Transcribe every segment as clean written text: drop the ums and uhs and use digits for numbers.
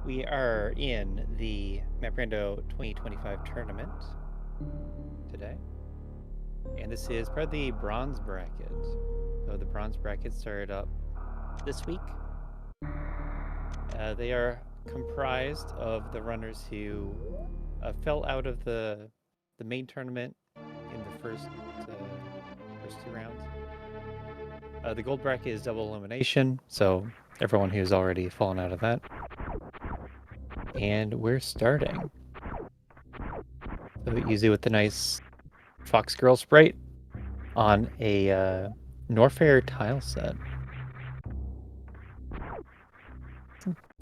We are in the Rando 2025 tournament today. And this is part of the bronze bracket. So the bronze bracket started up this week. They are comprised of the runners who fell out of the main tournament in the first two rounds. The gold bracket is double elimination, so everyone who's already fallen out of that. And we're starting. So Yuzu with the nice Fox Girl sprite on a Norfair tile set.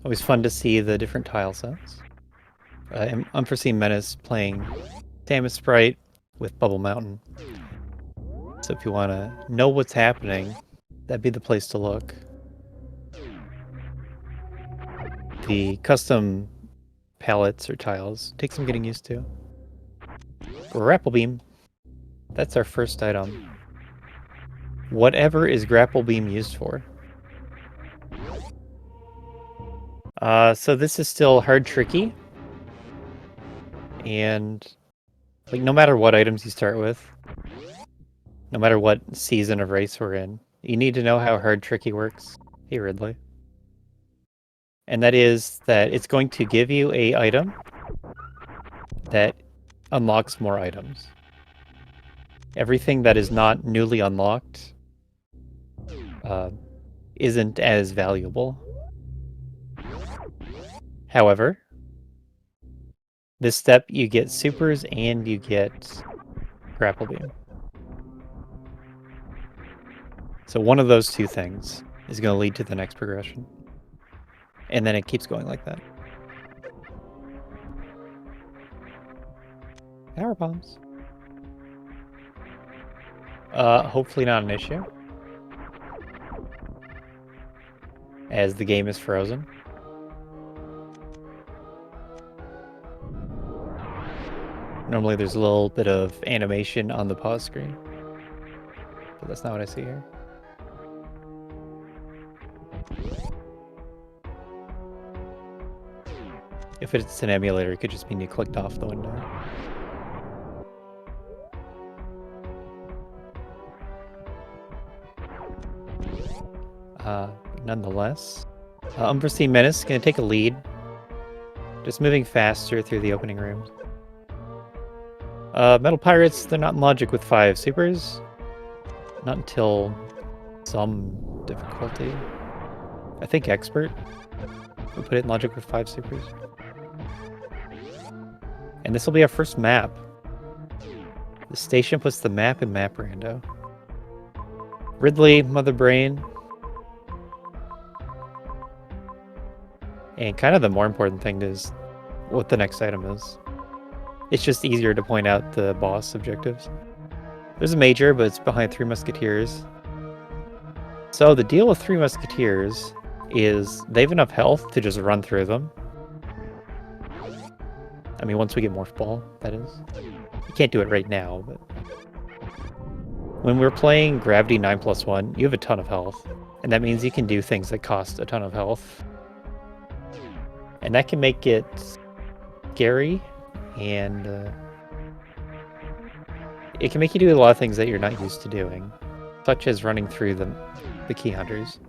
Always fun to see the different tile sets. UnforeseenMenace playing Samus Sprite with Bubble Mountain. So if you want to know what's happening, that'd be the place to look. The custom palettes or tiles take some getting used to. Grapple Beam. That's our first item. Whatever is Grapple Beam used for. So this is still hard tricky. And like no matter what items you start with, no matter what season of race we're in, you need to know how hard tricky works. Hey Ridley. And that is that it's going to give you a item that unlocks more items. Everything that is not newly unlocked isn't as valuable. However, this step you get supers and you get Grapple Beam. So one of those two things is going to lead to the next progression. And then it keeps going like that. Power bombs. Hopefully not an issue. As the game is frozen. Normally there's a little bit of animation on the pause screen. But that's not what I see here. If it's an emulator, it could just mean you clicked off the window. Nonetheless, UnforeseenMenace is going to take a lead. Just moving faster through the opening rooms. Metal Pirates, they're not in logic with 5 supers. Not until some difficulty. I think Expert will put it in logic with 5 supers. And this will be our first map. The station puts the map in Map Rando. Ridley, Mother Brain. And kind of the more important thing is what the next item is. It's just easier to point out the boss objectives. There's a major, but it's behind 3 Musketeers. So the deal with 3 Musketeers is they have enough health to just run through them. I mean, once we get Morph Ball, that is. You can't do it right now, but... When we're playing Gravity 9+1, you have a ton of health. And that means you can do things that cost a ton of health. And that can make it scary, and it can make you do a lot of things that you're not used to doing, such as running through the Key Hunters.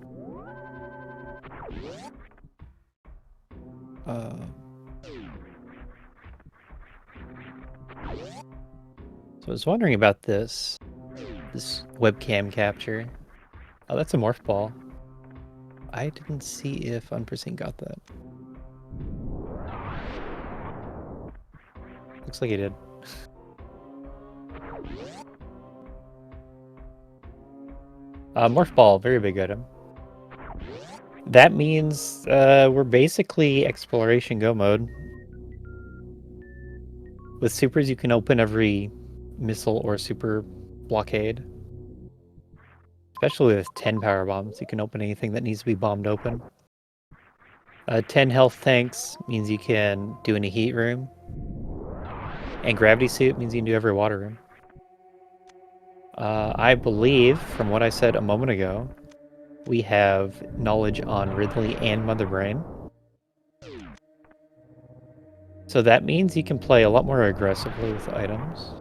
So I was wondering about this webcam capture. Oh, that's a Morph Ball. I didn't see if Unforeseen got that. Looks like he did. Morph Ball, very big item. That means we're basically Exploration Go mode. With supers, you can open every missile or super blockade. Especially with 10 power bombs, you can open anything that needs to be bombed open. 10 health tanks means you can do any heat room. And Gravity Suit means you can do every water room. I believe, from what I said a moment ago, we have knowledge on Ridley and Mother Brain. So that means you can play a lot more aggressively with items.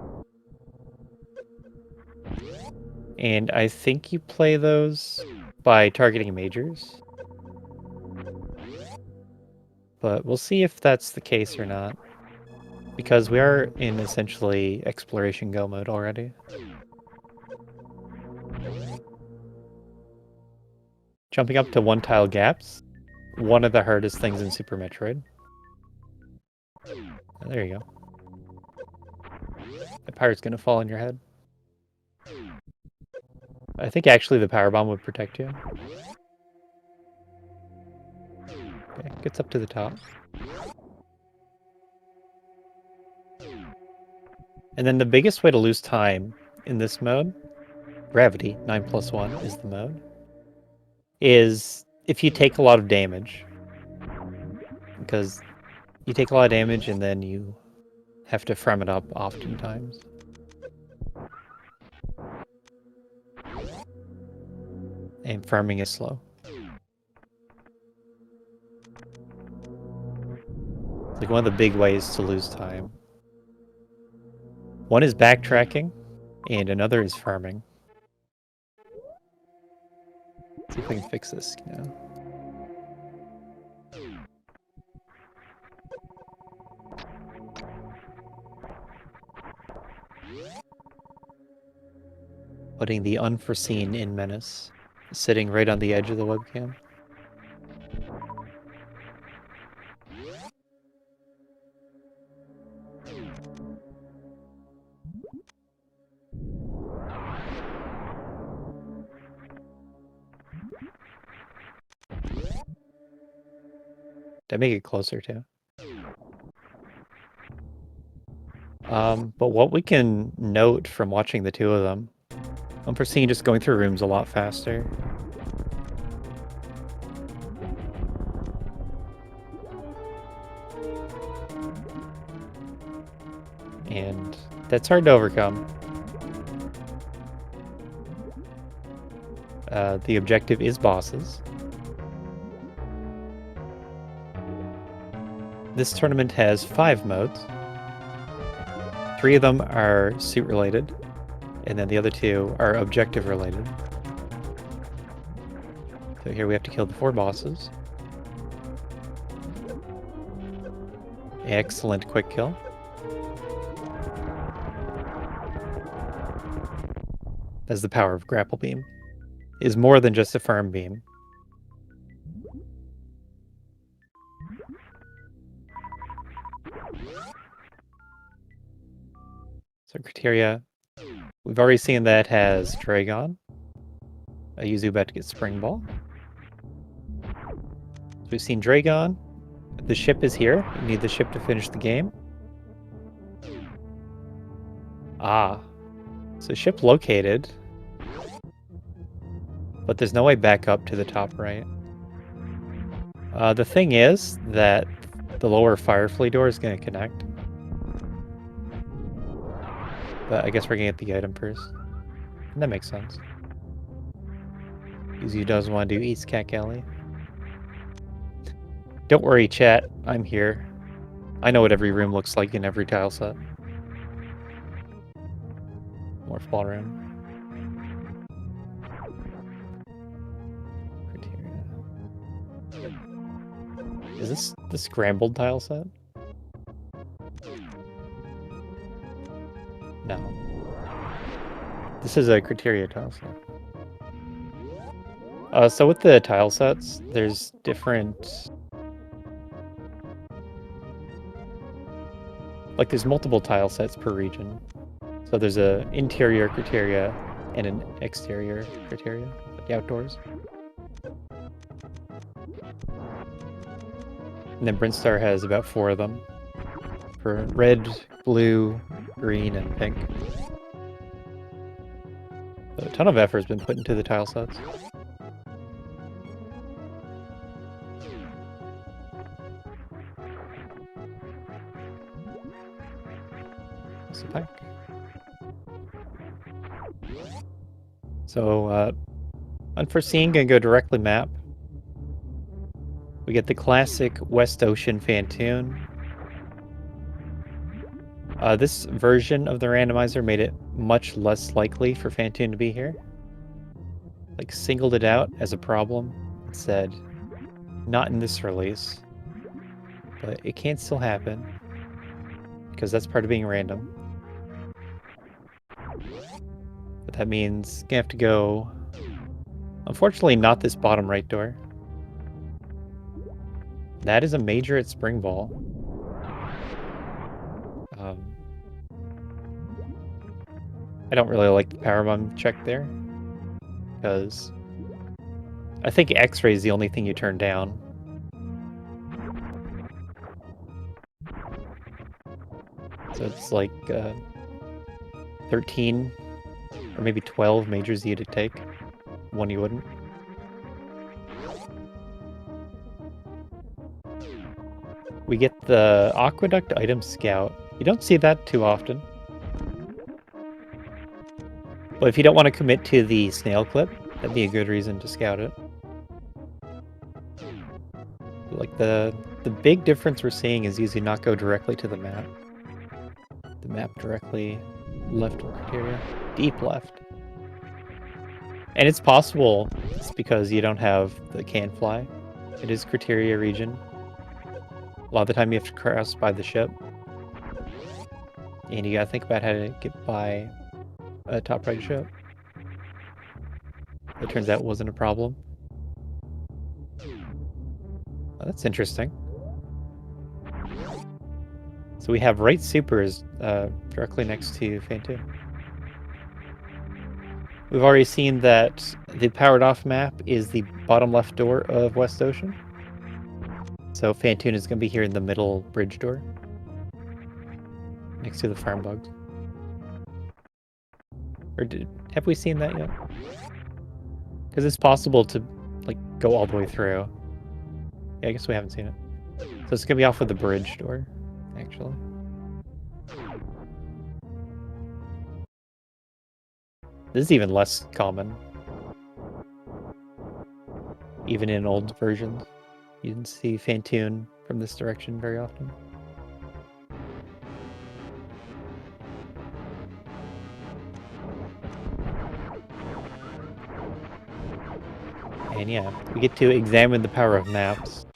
And I think you play those by targeting majors. But we'll see if that's the case or not. Because we are in essentially exploration go mode already. Jumping up to one-tile gaps, one of the hardest things in Super Metroid. Oh, there you go. The pirate's gonna fall on your head. I think actually the power bomb would protect you. Okay, gets up to the top. And then the biggest way to lose time in this mode, gravity, 9+1 is the mode, is if you take a lot of damage. Because you take a lot of damage and then you have to farm it up oftentimes. And farming is slow. It's like one of the big ways to lose time. One is backtracking, and another is farming. Let's see if I can fix this now. Putting the unforeseen in Menace, sitting right on the edge of the webcam. Did I make it closer too? But what we can note from watching the two of them, Unforeseen just going through rooms a lot faster. And that's hard to overcome. The objective is bosses. This tournament has 5 modes. 3 of them are suit related, and then the other 2 are objective related. So here we have to kill the 4 bosses. Excellent quick kill. That's the power of Grapple Beam. Is more than just a farm beam. So criteria, we've already seen that has Dragon, a Yuzu about to get Spring Ball. So we've seen Dragon, the ship is here, you need the ship to finish the game. Ah, so ship located, but there's no way back up to the top right. The thing is that the lower Firefly door is going to connect. But I guess we're going to get the item first. And that makes sense. Yuzu does want to do East Cat Alley. Don't worry, chat. I'm here. I know what every room looks like in every tile set. More fall room. Is this the scrambled tile set? No. This is a criteria tile set. So with the tile sets, there's different... Like, there's multiple tile sets per region. So there's a interior criteria and an exterior criteria, like the outdoors. And then Brinstar has about 4 of them. For red, blue, green, and pink. So a ton of effort has been put into the tile sets. That's a pack. So, Unforeseen gonna go directly map. We get the classic West Ocean Fantoon. This version of the randomizer made it much less likely for Phantoon to be here. Like, singled it out as a problem and said, not in this release, but it can still happen, because that's part of being random. But that means you have to go, unfortunately, not this bottom right door. That is a major at Spring Ball. I don't really like the power bomb check there, because I think X-ray is the only thing you turn down. So it's like 13 or maybe 12 majors you'd take. One you wouldn't. We get the Aqueduct Item Scout. You don't see that too often. But if you don't want to commit to the snail clip, that'd be a good reason to scout it. Like the big difference we're seeing is usually not go directly to the map. The map directly left of criteria. Deep left. And it's possible it's because you don't have the can fly. It is criteria region. A lot of the time you have to cross by the ship. And you gotta think about how to get by a top right ship. It turns out it wasn't a problem. Oh, that's interesting. So we have right supers directly next to Phantoon. We've already seen that the powered off map is the bottom left door of West Ocean. So Phantoon is going to be here in the middle bridge door. Next to the farm bugs. Or have we seen that yet? Because it's possible to like go all the way through. Yeah, I guess we haven't seen it. So it's going to be off of the bridge door, actually. This is even less common. Even in old versions. You didn't see Phantoon from this direction very often. And yeah, we get to examine the power of maps.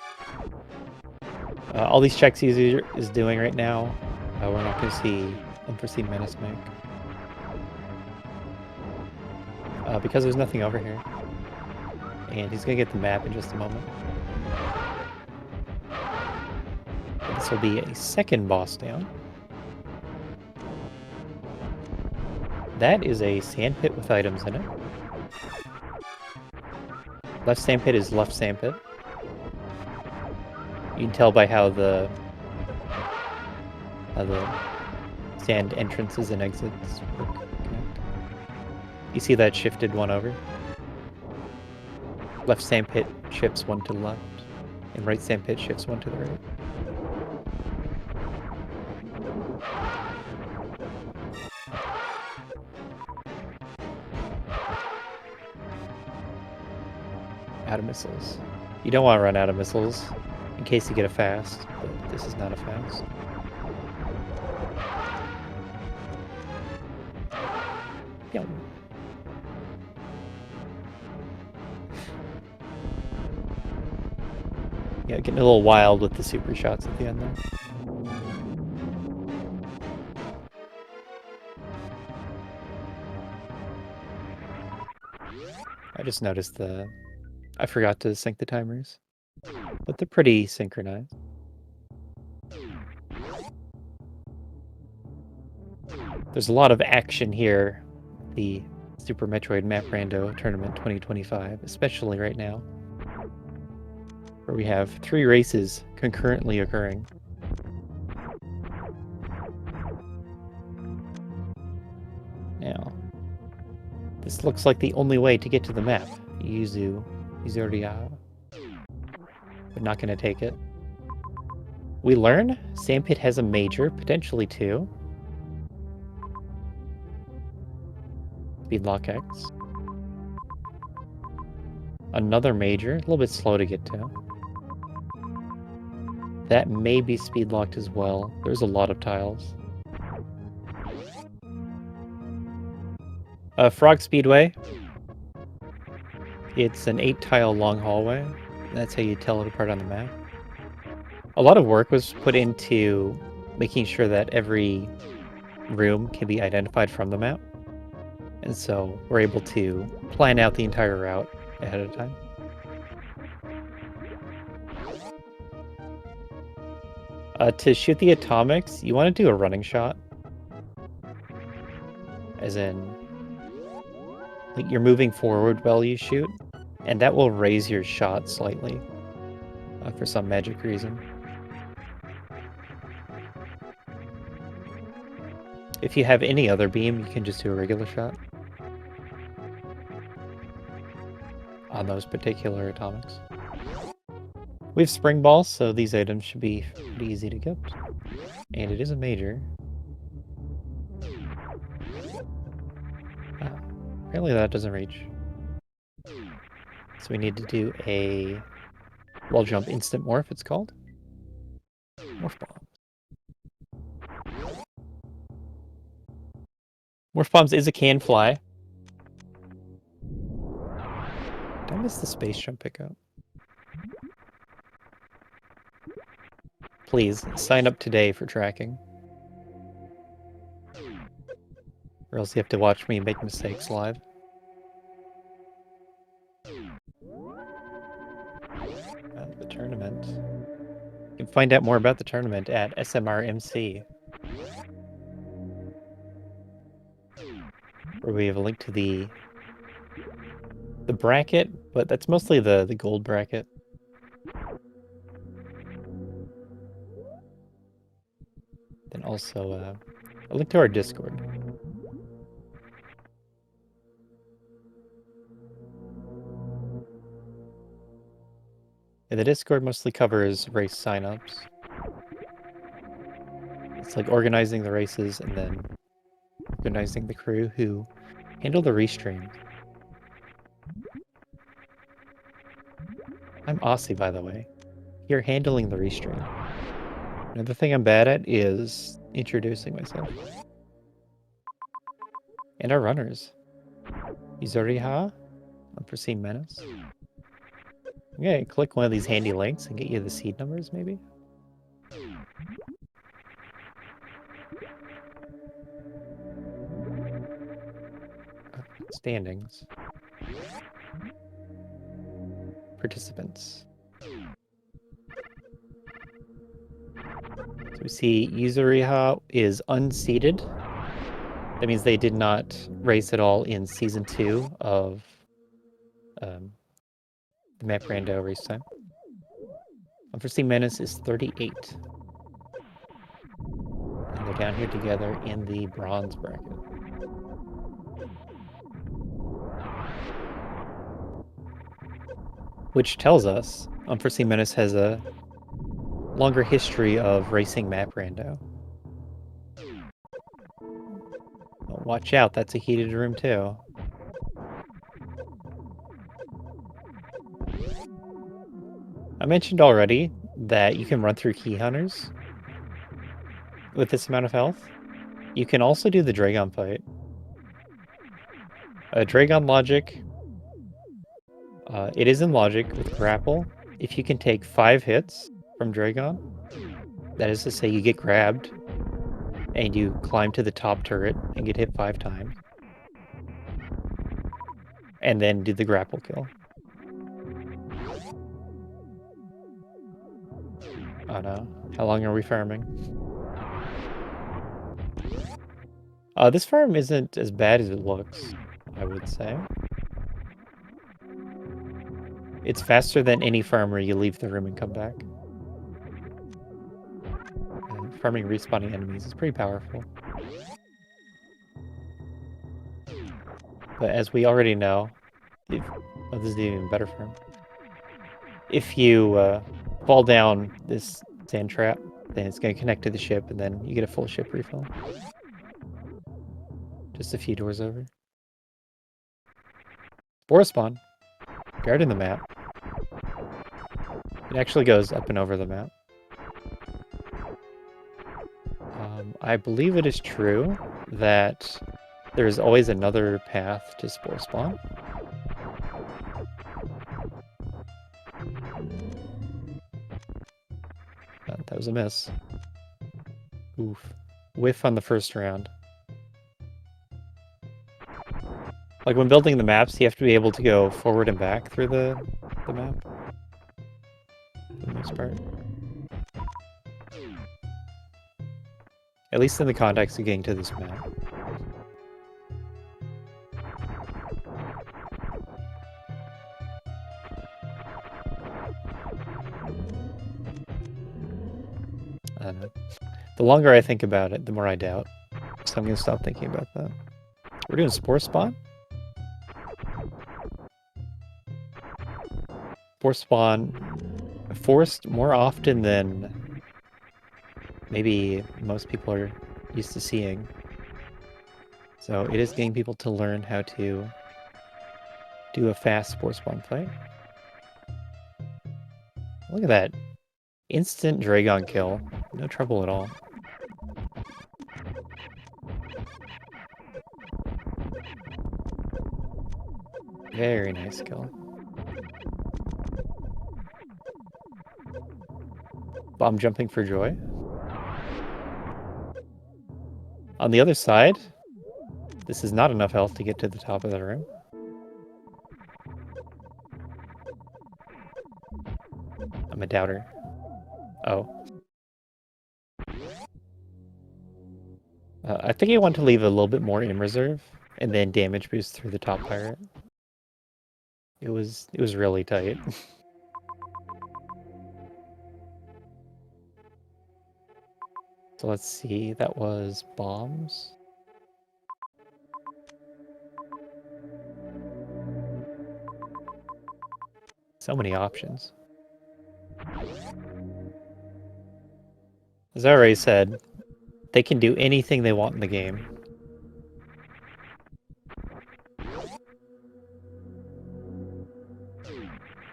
All these checks he is doing right now, we're not going to see UnforeseenMenace make. Because there's nothing over here. And he's going to get the map in just a moment. This will be a second boss down. That is a sandpit with items in it. Left sandpit is left sandpit. You can tell by how the sand entrances and exits work. You see that shifted one over? Left sandpit shifts one to the left, and right sandpit shifts one to the right. Out of missiles. You don't want to run out of missiles in case you get a fast, but this is not a fast. Yeah. Yeah, getting a little wild with the super shots at the end there. I just noticed I forgot to sync the timers, but they're pretty synchronized. There's a lot of action here, the Super Metroid Map Rando Tournament 2025, especially right now, where we have 3 races concurrently occurring. Now, this looks like the only way to get to the map. Yuzuriha. We're not going to take it. We learn Sandpit has a major, potentially 2. Speedlock X. Another major, a little bit slow to get to. That may be speedlocked as well. There's a lot of tiles. Frog Speedway. It's an 8-tile long hallway. That's how you tell it apart on the map. A lot of work was put into making sure that every room can be identified from the map. And so we're able to plan out the entire route ahead of time. To shoot the atomics, you want to do a running shot. As in, like, you're moving forward while you shoot, and that will raise your shot slightly for some magic reason. If you have any other beam, you can just do a regular shot on those particular atomics. We have spring balls, so these items should be pretty easy to get. And it is a major. Apparently that doesn't reach. So we need to do a wall jump instant morph, it's called. Morph bomb. Morph bombs is a can fly. Did I miss the space jump pickup? Please, sign up today for tracking. Or else you have to watch me make mistakes live. The tournament. You can find out more about the tournament at SMRMC. Where we have a link to the bracket, but that's mostly the gold bracket. Then also a link to our Discord. And the Discord mostly covers race signups. It's like organizing the races and then organizing the crew who handle the restream. I'm Aussie, by the way. You're handling the restream. Another thing I'm bad at is introducing myself. And our runners. Yuzuriha, UnforeseenMenace. Okay, click one of these handy links and get you the seed numbers, maybe? Standings. Participants. So we see Yuzuriha is unseeded. That means they did not race at all in Season 2 of the map Rando race time. UnforeseenMenace is 38. And they're down here together in the bronze bracket. Which tells us UnforeseenMenace has a longer history of racing map Rando. Oh, watch out, that's a heated room too. I mentioned already that you can run through key hunters with this amount of health. You can also do the Dragon fight. Dragon logic. It is in logic with grapple. If you can take 5 hits from Dragon, that is to say you get grabbed and you climb to the top turret and get hit 5 times. And then do the grapple kill. Oh no. How long are we farming? This farm isn't as bad as it looks, I would say. It's faster than any farm where you leave the room and come back. And farming respawning enemies is pretty powerful. But as we already know, this is the even better farm. If you fall down this sand trap, then it's going to connect to the ship, and then you get a full ship refill. Just a few doors over. Spore spawn. Guarding the map. It actually goes up and over the map. I believe it is true that There's always another path to spore spawn. That was a miss. Oof. Whiff on the first round. Like when building the maps, you have to be able to go forward and back through the map. For the most part. At least in the context of getting to this map. I don't know. The longer I think about it, the more I doubt. So I'm going to stop thinking about that. We're doing Spore Spawn? Spore Spawn forced more often than maybe most people are used to seeing. So it is getting people to learn how to do a fast Spore Spawn fight. Look at that. Instant Dragon kill. No trouble at all. Very nice kill. Bomb jumping for joy. On the other side, this is not enough health to get to the top of the room. I'm a doubter. Oh. I think I want to leave a little bit more in reserve, and then damage boost through the top pirate. It was really tight. So let's see, that was bombs. So many options. As I already said, they can do anything they want in the game.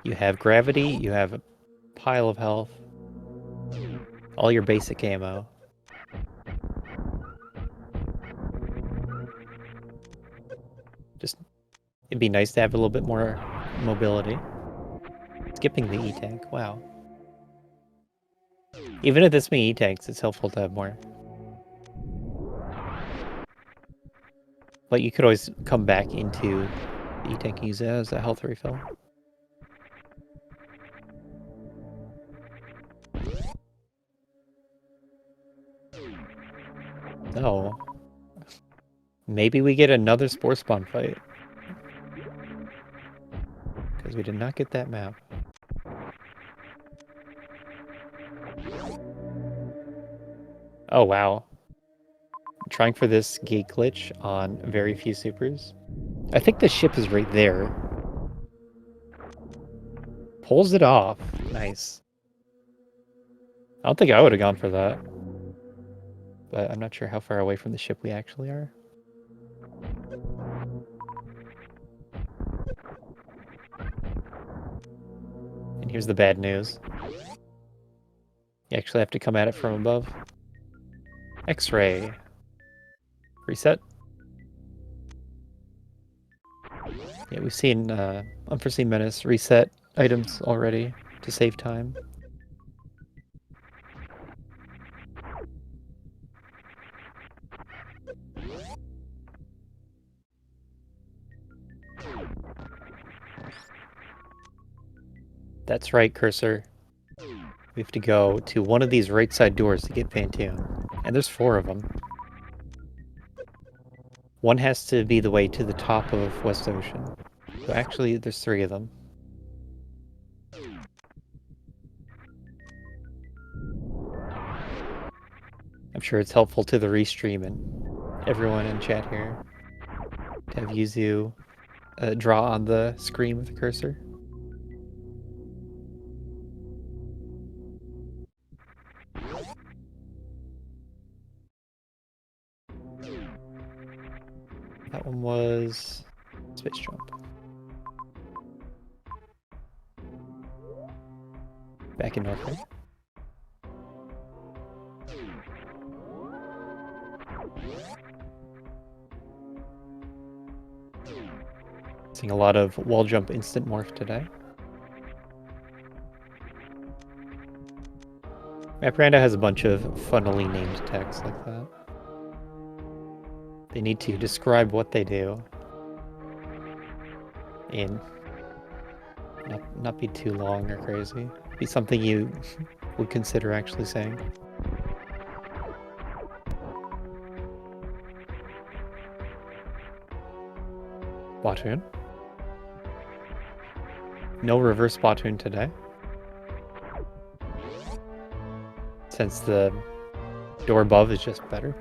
You have gravity, you have a pile of health, all your basic ammo. Just, it'd be nice to have a little bit more mobility. Skipping the E-tank, wow. Even if this many E-tanks, it's helpful to have more. But you could always come back into the E-tank and use it as a health refill. No. Maybe we get another Spore Spawn fight. Because we did not get that map. Oh, wow. Trying for this gate glitch on very few supers. I think the ship is right there. Pulls it off. Nice. I don't think I would have gone for that. But I'm not sure how far away from the ship we actually are. And here's the bad news. You actually have to come at it from above. X-ray. Reset. Yeah, we've seen UnforeseenMenace reset items already to save time. That's right, Cursor. We have to go to one of these right side doors to get Pantoon. And there's 4 of them. One has to be the way to the top of West Ocean. So actually, there's 3 of them. I'm sure it's helpful to the restream and everyone in chat here to have Yuzu draw on the screen with the cursor. That one was space jump. Back in Norfolk. Using a lot of wall jump instant morph today. Rando has a bunch of funnily named texts like that. They need to describe what they do. And not be too long or crazy. Be something you would consider actually saying. Splatoon. No reverse Splatoon today. Since the door above is just better.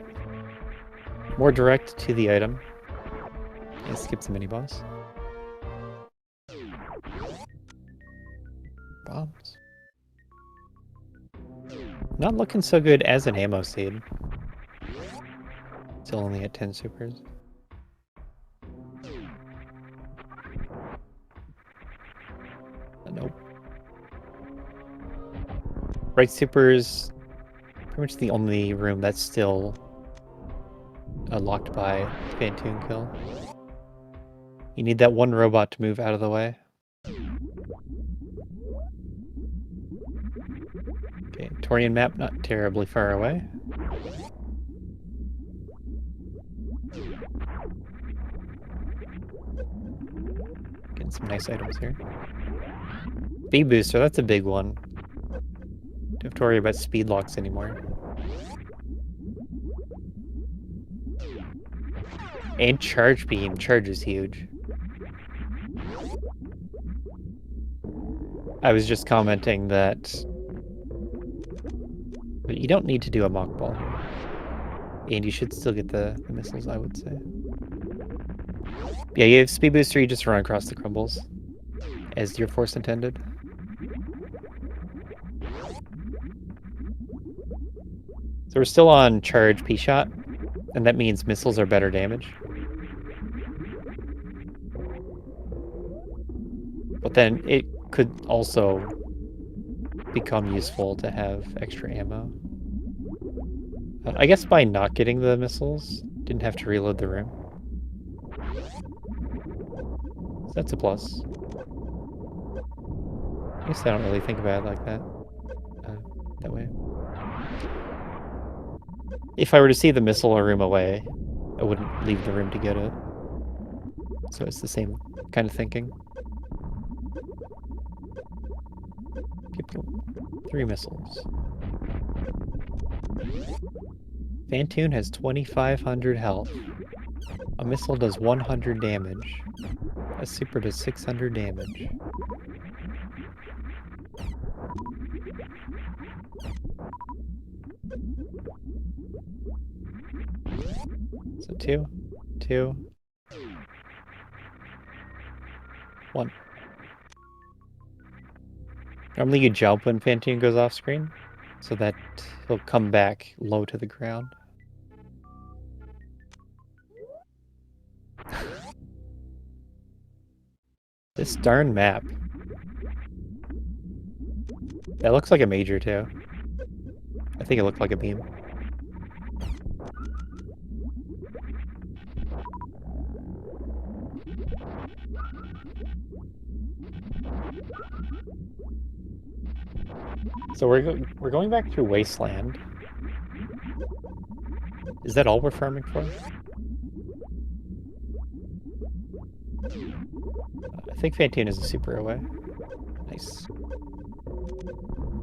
More direct to the item. And skip the mini boss. Bombs. Not looking so good as an ammo seed. Still only at 10 supers. Nope. Right supers, pretty much the only room that's still locked by Phantoon kill. You need that one robot to move out of the way. Okay, Torian map not terribly far away. Getting some nice items here. Speed booster, that's a big one. Don't have to worry about speed locks anymore. And charge beam. Charge is huge. I was just commenting that you don't need to do a mock ball here. And you should still get the missiles, I would say. Yeah, you have speed booster, you just run across the crumbles. As your force intended. So we're still on charge P-shot, and that means missiles are better damage. But then it could also become useful to have extra ammo. I guess by not getting the missiles, didn't have to reload the room. So that's a plus. I guess I don't really think about it like that. That way. If I were to see the missile a room away, I wouldn't leave the room to get it. So it's the same kind of thinking. Keep 3 missiles. Phantoon has 2,500 health. A missile does 100 damage. A super does 600 damage. So 2, 2, 1. Normally you jump when Phantoon goes off screen, so that he'll come back low to the ground. This darn map. That looks like a major too. I think it looked like a beam. So we're going back through Wasteland. Is that all we're farming for? I think Phantoon is a super away. Nice.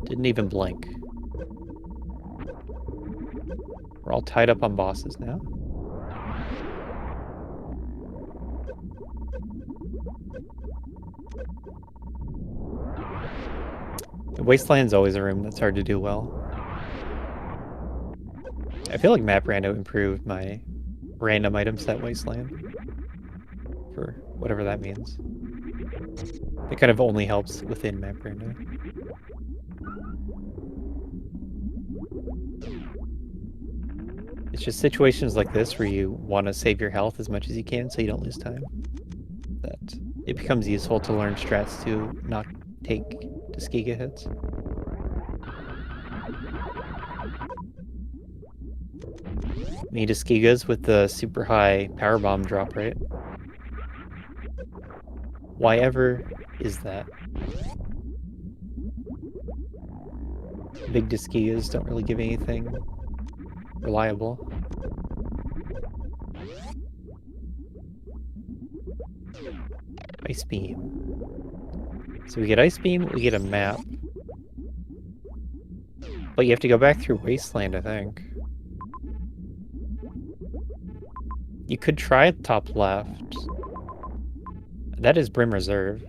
Didn't even blink. We're all tied up on bosses now. Wasteland's always a room that's hard to do well. I feel like Map Rando improved my random item set Wasteland. For whatever that means. It kind of only helps within Map Rando. It's just situations like this where you want to save your health as much as you can so you don't lose time. That it becomes useful to learn strats to not take Tuskegee hits. Need Tuskegees with the super high power bomb drop rate. Why ever is that? Big Disquias don't really give anything reliable. Ice Beam. So we get Ice Beam, we get a map. But you have to go back through Wasteland, I think. You could try top left. That is Brim Reserve.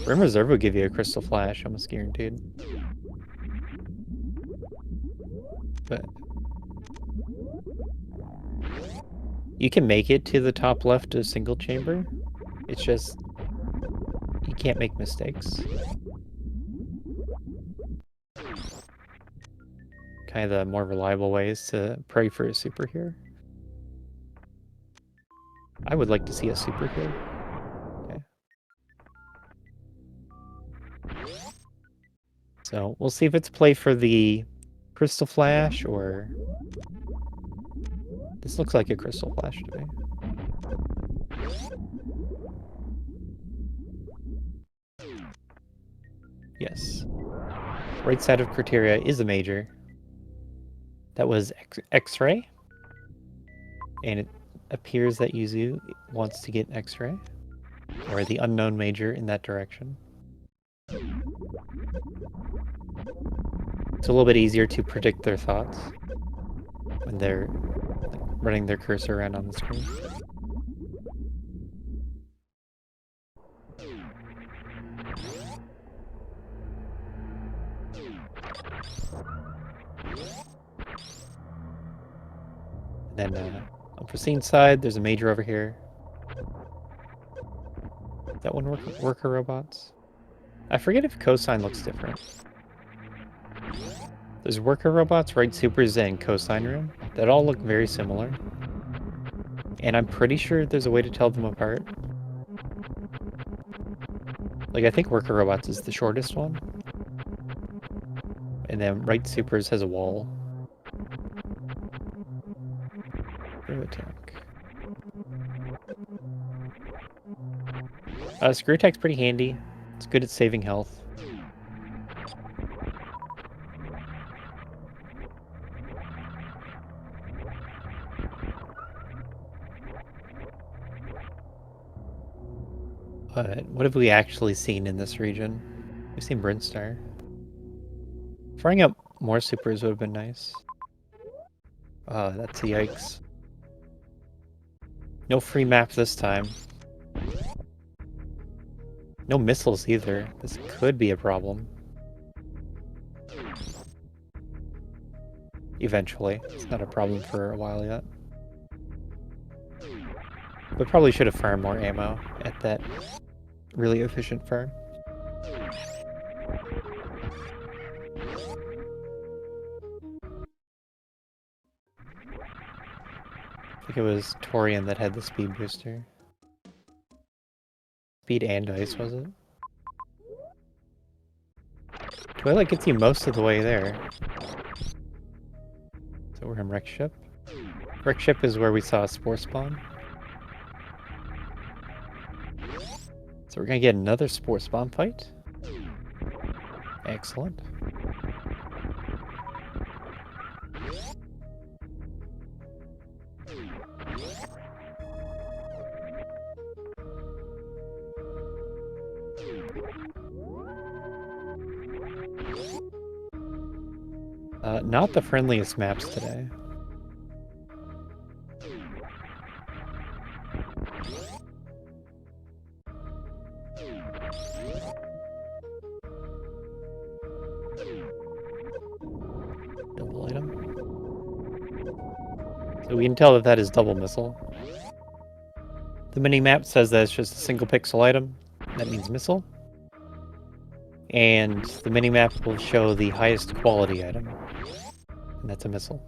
Brim Reserve would give you a Crystal Flash, almost guaranteed. But you can make it to the top left of single chamber. It's just you can't make mistakes. Kind of the more reliable ways to pray for a super here. I would like to see a super here. Okay. So we'll see if it's play for the Crystal Flash or... This looks like a Crystal Flash to me. Yes. Right side of criteria is a major. That was X-ray. And it appears that Yuzu wants to get X-ray. Or the unknown major in that direction. It's a little bit easier to predict their thoughts when they're running their cursor around on the screen. And then unforeseen side, there's a major over here. Is that one worker robots? I forget if cosine looks different. There's worker robots, right supers, and cosine room that all look very similar. And I'm pretty sure there's a way to tell them apart. Like, I think worker robots is the shortest one. And then right supers has a wall. Screw attack. Screw attack's pretty handy. It's good at saving health. But what have we actually seen in this region? We've seen Brinstar. Throwing up more supers would have been nice. That's a yikes. No free map this time. No missiles either. This could be a problem. Eventually. It's not a problem for a while yet. But probably should have farmed more ammo at that really efficient farm. I think it was Torian that had the speed booster. Speed and ice, was it? Twilight gets you most of the way there. So we're in Wreck Ship. Wreck Ship is where we saw a Spore spawn. So we're gonna get another Spore spawn fight. Excellent. Not the friendliest maps today. Double item. So we can tell that that is double missile. The mini-map says that it's just a single pixel item. That means missile. And the mini-map will show the highest quality item. And that's a missile.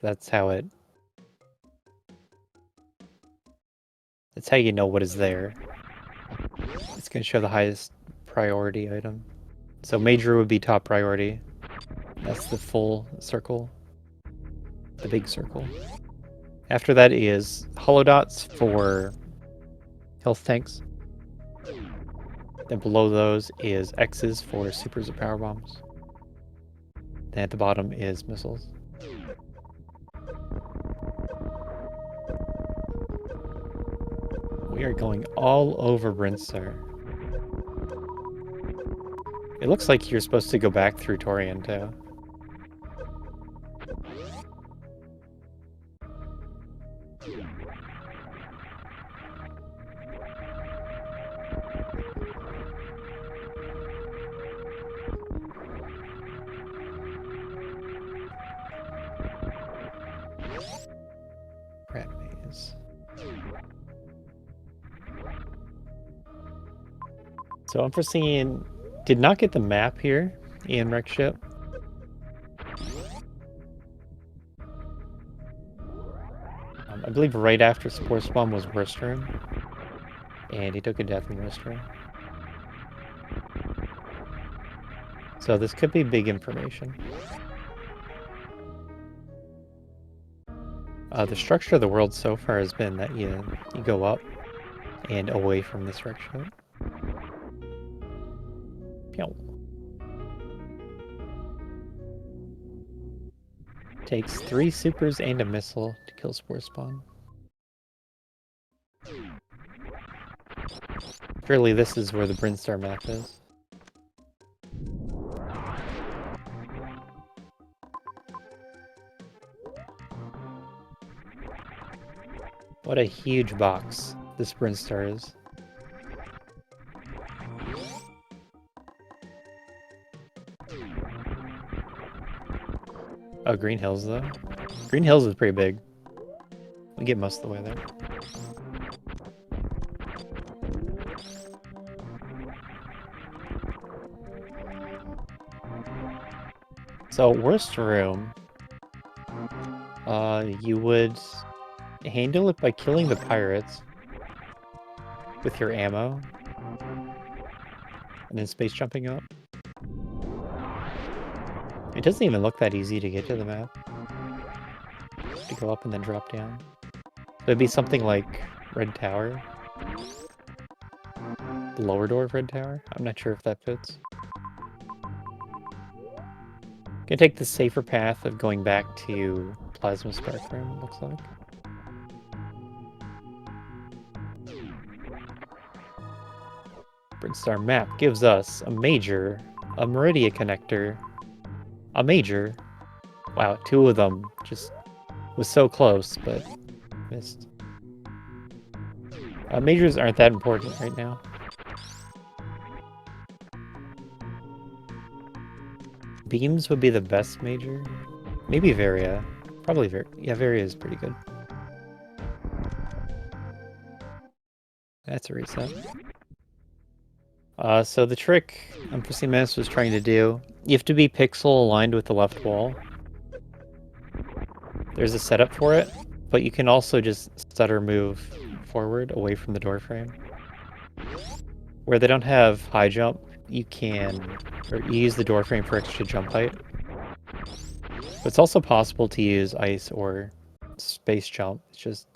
That's how it... That's how you know what is there. It's going to show the highest priority item. So major would be top priority. That's the full circle. The big circle. After that is holodots for health tanks. Then below those is X's for supers or power bombs. Then at the bottom is missiles. We are going all over Brinstar. It looks like you're supposed to go back through Torian too. Rat maze. So Unforeseen did not get the map here in Wreck Ship. I believe right after Spore Spawn was Worst Room, and he took a death in Worst Room. So this could be big information. The structure of the world so far has been that you go up and away from this Wreck Ship. Pew. Takes 3 supers and a missile to kill Spore Spawn. Surely this is where the Brinstar map is. What a huge box this Brinstar is. Oh, Green Hills though. Green Hills is pretty big. We get most of the way there. So, Worst Room. You would handle it by killing the pirates with your ammo. And then space jumping up. It doesn't even look that easy to get to the map. To go up and then drop down. So it'd be something like Red Tower. The lower door of Red Tower. I'm not sure if that fits. Gonna take the safer path of going back to Plasma Spark Room, it looks like. Brinstar map gives us a major, a Meridia connector, a major. Wow, 2 of them just was so close, but missed. Majors aren't that important right now. Beams would be the best major. Maybe Varia. Probably Varia. Yeah, Varia is pretty good. That's a reset. So the trick UnforeseenMenace was trying to do, you have to be pixel aligned with the left wall. There's a setup for it, but you can also just stutter move forward away from the door frame. Where they don't have high jump, you use the door frame for extra jump height. But it's also possible to use ice or space jump. It's just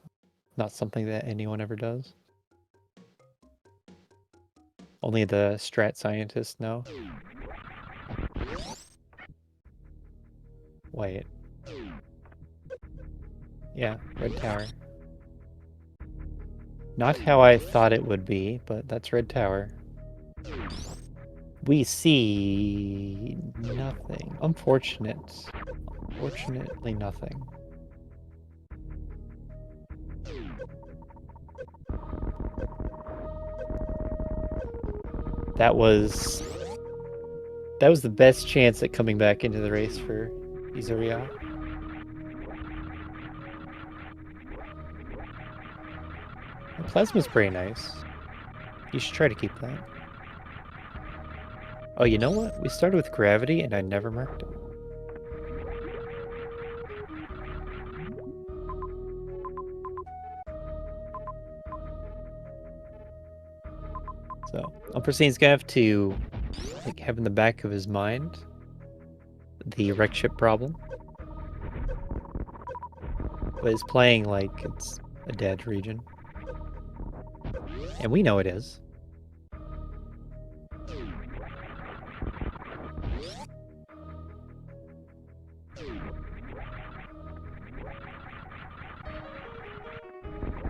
not something that anyone ever does. Only the strat scientists know. Wait. Yeah, Red Tower. Not how I thought it would be, but that's Red Tower. We see nothing. Unfortunately nothing. That was the best chance at coming back into the race for Yuzuriha. The plasma's pretty nice. You should try to keep that. Oh, you know what? We started with gravity and I never marked it. So, Unforeseen's gonna have to have in the back of his mind the wreck ship problem. But it's playing like it's a dead region. And we know it is.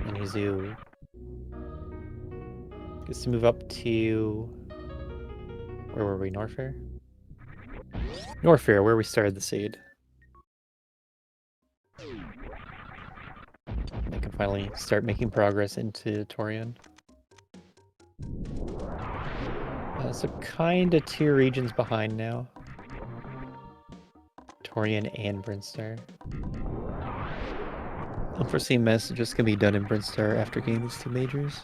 And Yuzu gets to move up to... Where were we? Norfair? Norfair, where we started the seed. They can finally start making progress into Torian. So kinda 2 regions behind now. Torian and Brinstar. UnforeseenMenace just gonna be done in Brinstar after getting these 2 majors.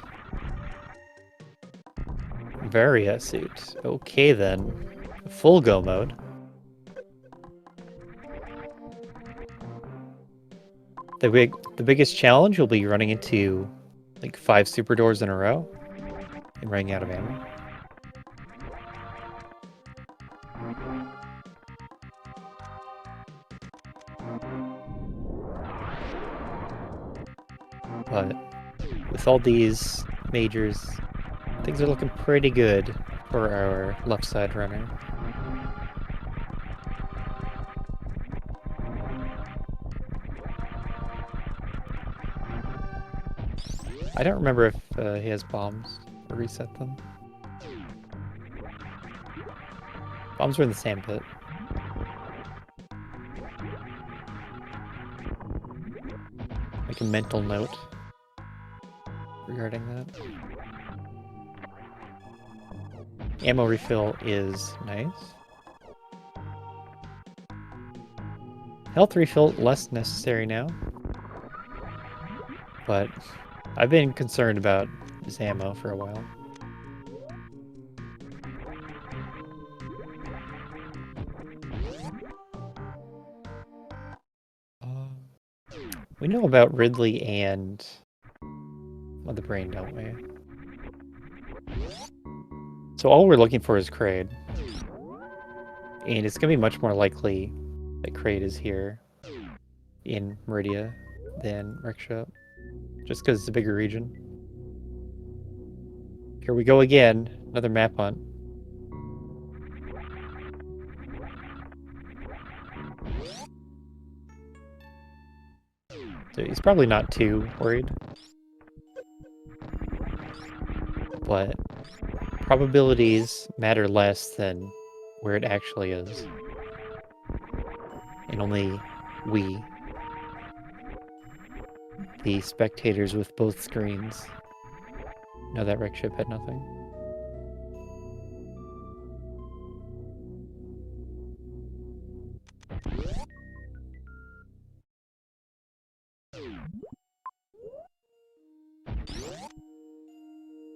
Varia suit. Okay then. Full go mode. The biggest challenge will be running into like 5 super doors in a row and running out of ammo. But with all these majors, things are looking pretty good for our left side runner. I don't remember if he has bombs to reset them. Bombs were in the sand pit. Make a mental note regarding that. Ammo refill is nice. Health refill less necessary now. But I've been concerned about this ammo for a while. We know about Ridley and the brain, don't we? So all we're looking for is Kraid. And it's going to be much more likely that Kraid is here in Meridia than Rickshop. Just because it's a bigger region. Here we go again. Another map hunt. So he's probably not too worried. But probabilities matter less than where it actually is. And only we, the spectators with both screens, know that Rickship had nothing.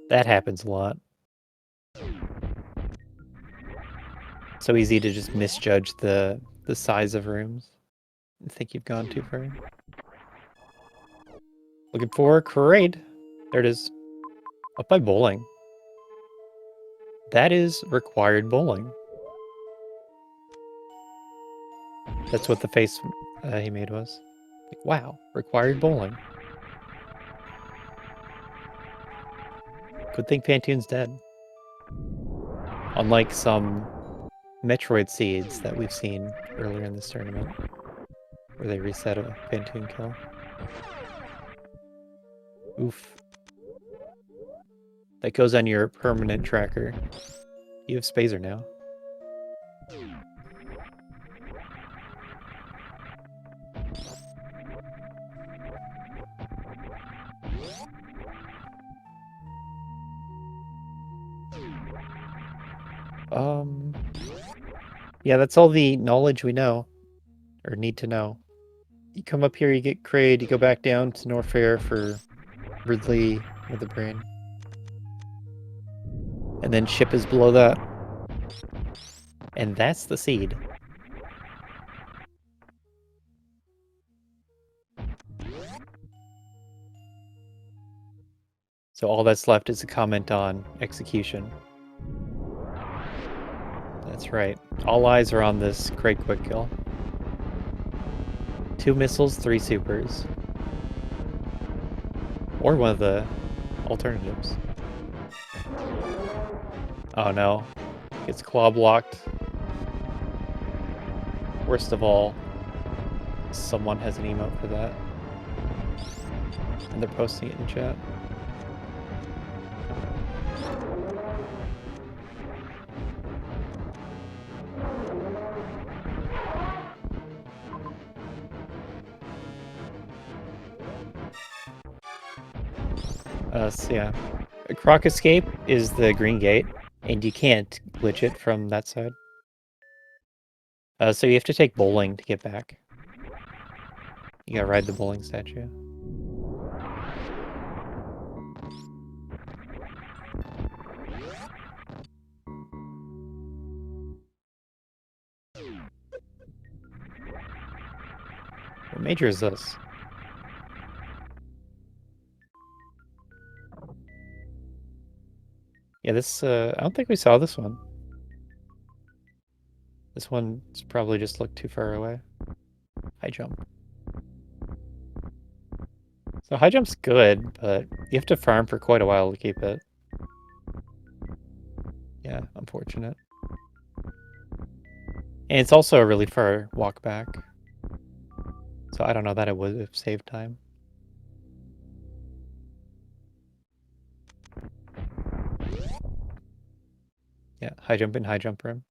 That happens a lot. So easy to just misjudge the size of rooms and think you've gone too far. Looking for a Kraid. There it is. Up by bowling. That is required bowling. That's what the face he made was. Like, wow, required bowling. Good thing Pantoon's dead. Unlike some Metroid seeds that we've seen earlier in this tournament, where they reset a Pantoon kill. Oof. That goes on your permanent tracker. You have Spazer now. Yeah, that's all the knowledge we know, or need to know. You come up here, you get Kraid, you go back down to Norfair for Ridley with the brain. And then ship is below that. And that's the seed. So all that's left is a comment on execution. That's right. All eyes are on this Kraid quick kill. 2 missiles, 3 supers. Or one of the alternatives. Oh no. Gets claw blocked. Worst of all, someone has an emote for that. And they're posting it in chat. So yeah. Croc Escape is the green gate, and you can't glitch it from that side. So you have to take bowling to get back. You gotta ride the bowling statue. What major is this? Yeah, this, I don't think we saw this one. This one's probably just looked too far away. High jump. So high jump's good, but you have to farm for quite a while to keep it. Yeah, unfortunate. And it's also a really far walk back. So I don't know that it would have saved time. Yeah, high jump in high jump room.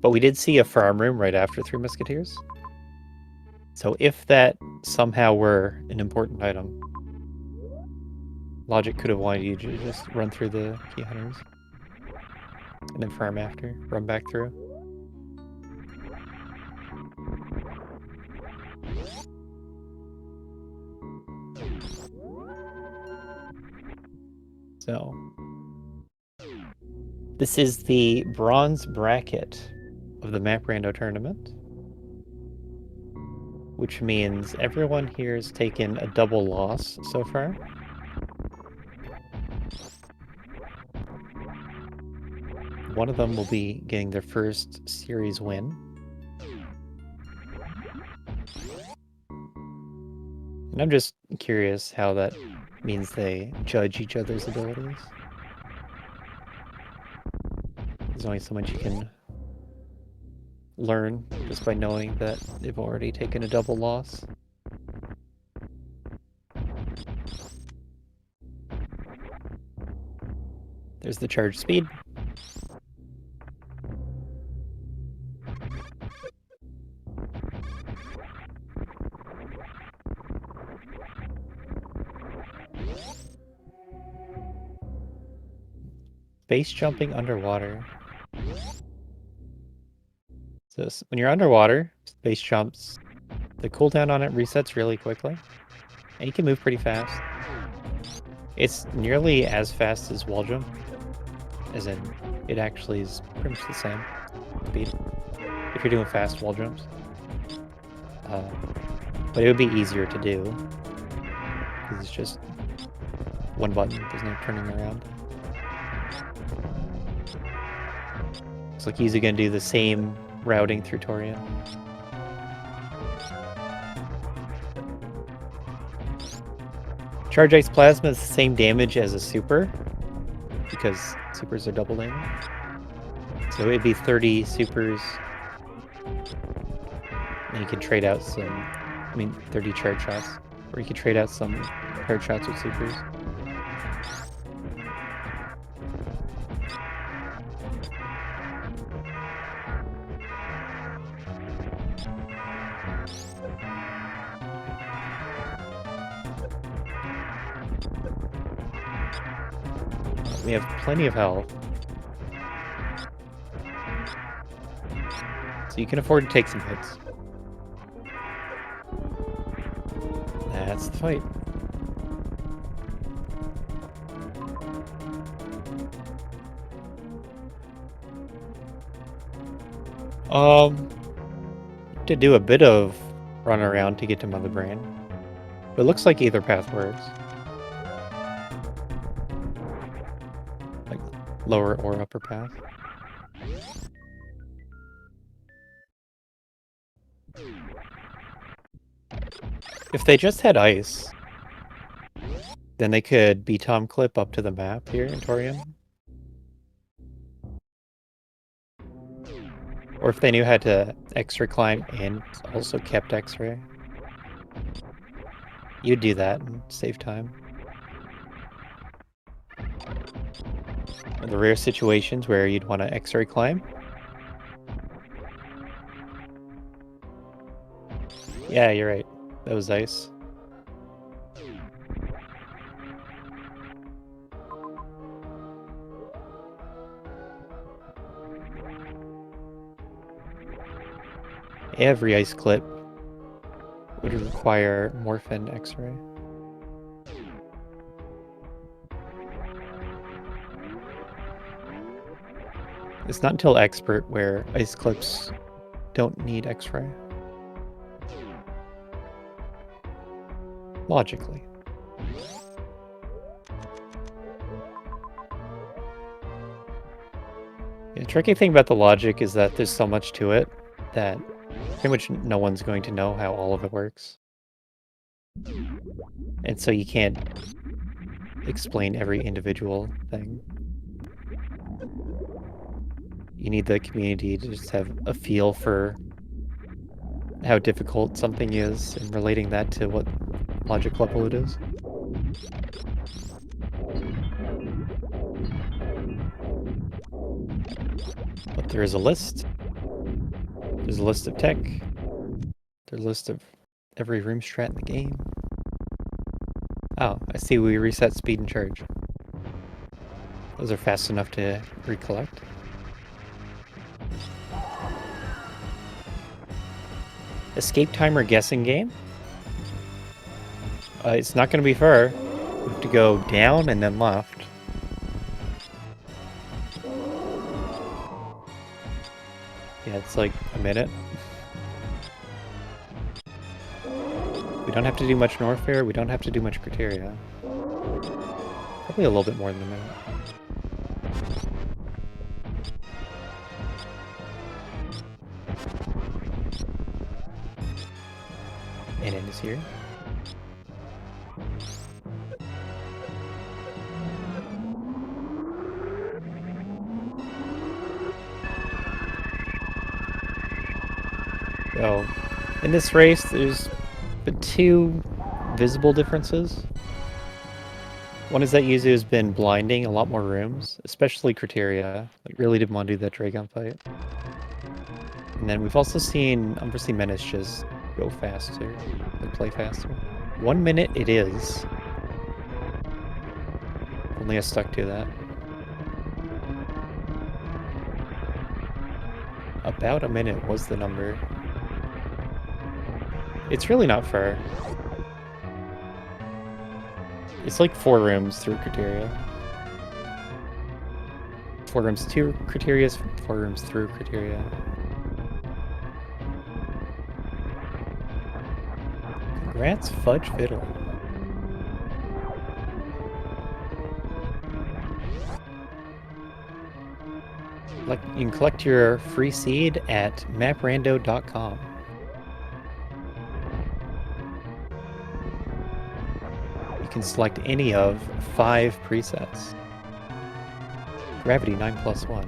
But we did see a farm room right after Three Musketeers. So if that somehow were an important item, Logic could have wanted you to just run through the key hunters. And then farm after, run back through. So, this is the bronze bracket of the Map Rando tournament, which means everyone here has taken a double loss so far. One of them will be getting their first series win. And I'm just curious how that means they judge each other's abilities. There's only so much you can learn just by knowing that they've already taken a double loss. There's the charge speed. Base jumping underwater. So when you're underwater, base jumps, the cooldown on it resets really quickly. And you can move pretty fast. It's nearly as fast as wall jump. As in, it actually is pretty much the same speed. If you're doing fast wall jumps. But it would be easier to do. Because it's just one button, there's no turning around. Looks like he's gonna do the same routing through Torian. Charge Ice Plasma is the same damage as a super, because supers are double damage. So it'd be 30 supers. And you can trade out some, 30 charge shots. Or you could trade out some charge shots with supers. We have plenty of health. So you can afford to take some hits. That's the fight. To do a bit of run around to get to Mother Brain. But it looks like either path works. Like lower or upper path. If they just had ice, then they could B-Tom clip up to the map here in Torium. Or if they knew how to X-ray climb and also kept X-ray. You'd do that and save time. In the rare situations where you'd want to X-ray climb. Yeah, you're right. That was ice. Every ice clip would require Morphin X-ray. It's not until Expert where ice clips don't need X-ray. Logically. The tricky thing about the logic is that there's so much to it that pretty much no one's going to know how all of it works. And so you can't explain every individual thing. You need the community to just have a feel for how difficult something is and relating that to what logic level it is. But there is a list. There's a list of tech. There's a list of every room strat in the game. Oh, I see we reset speed and charge. Those are fast enough to recollect. Escape timer guessing game? It's not going to be far. We have to go down and then left. Yeah, it's like a minute. We don't have to do much Norfair. We don't have to do much criteria. Probably a little bit more than a minute. And it is here. So, in this race, there's been two visible differences. One is that Yuzu has been blinding a lot more rooms, especially criteria. Like, really didn't want to do that Dragon fight. And then we've also seen UnforeseenMenace just go faster, like play faster. 1 minute it is. Only I stuck to that. About a minute was the number. It's really not fair. It's like 4 rooms through criteria. 4 rooms to criteria, 4 rooms through criteria. Congrats, Fudge Fiddle. You can collect your free seed at maprando.com. You can select any of 5 presets. Gravity 9+1.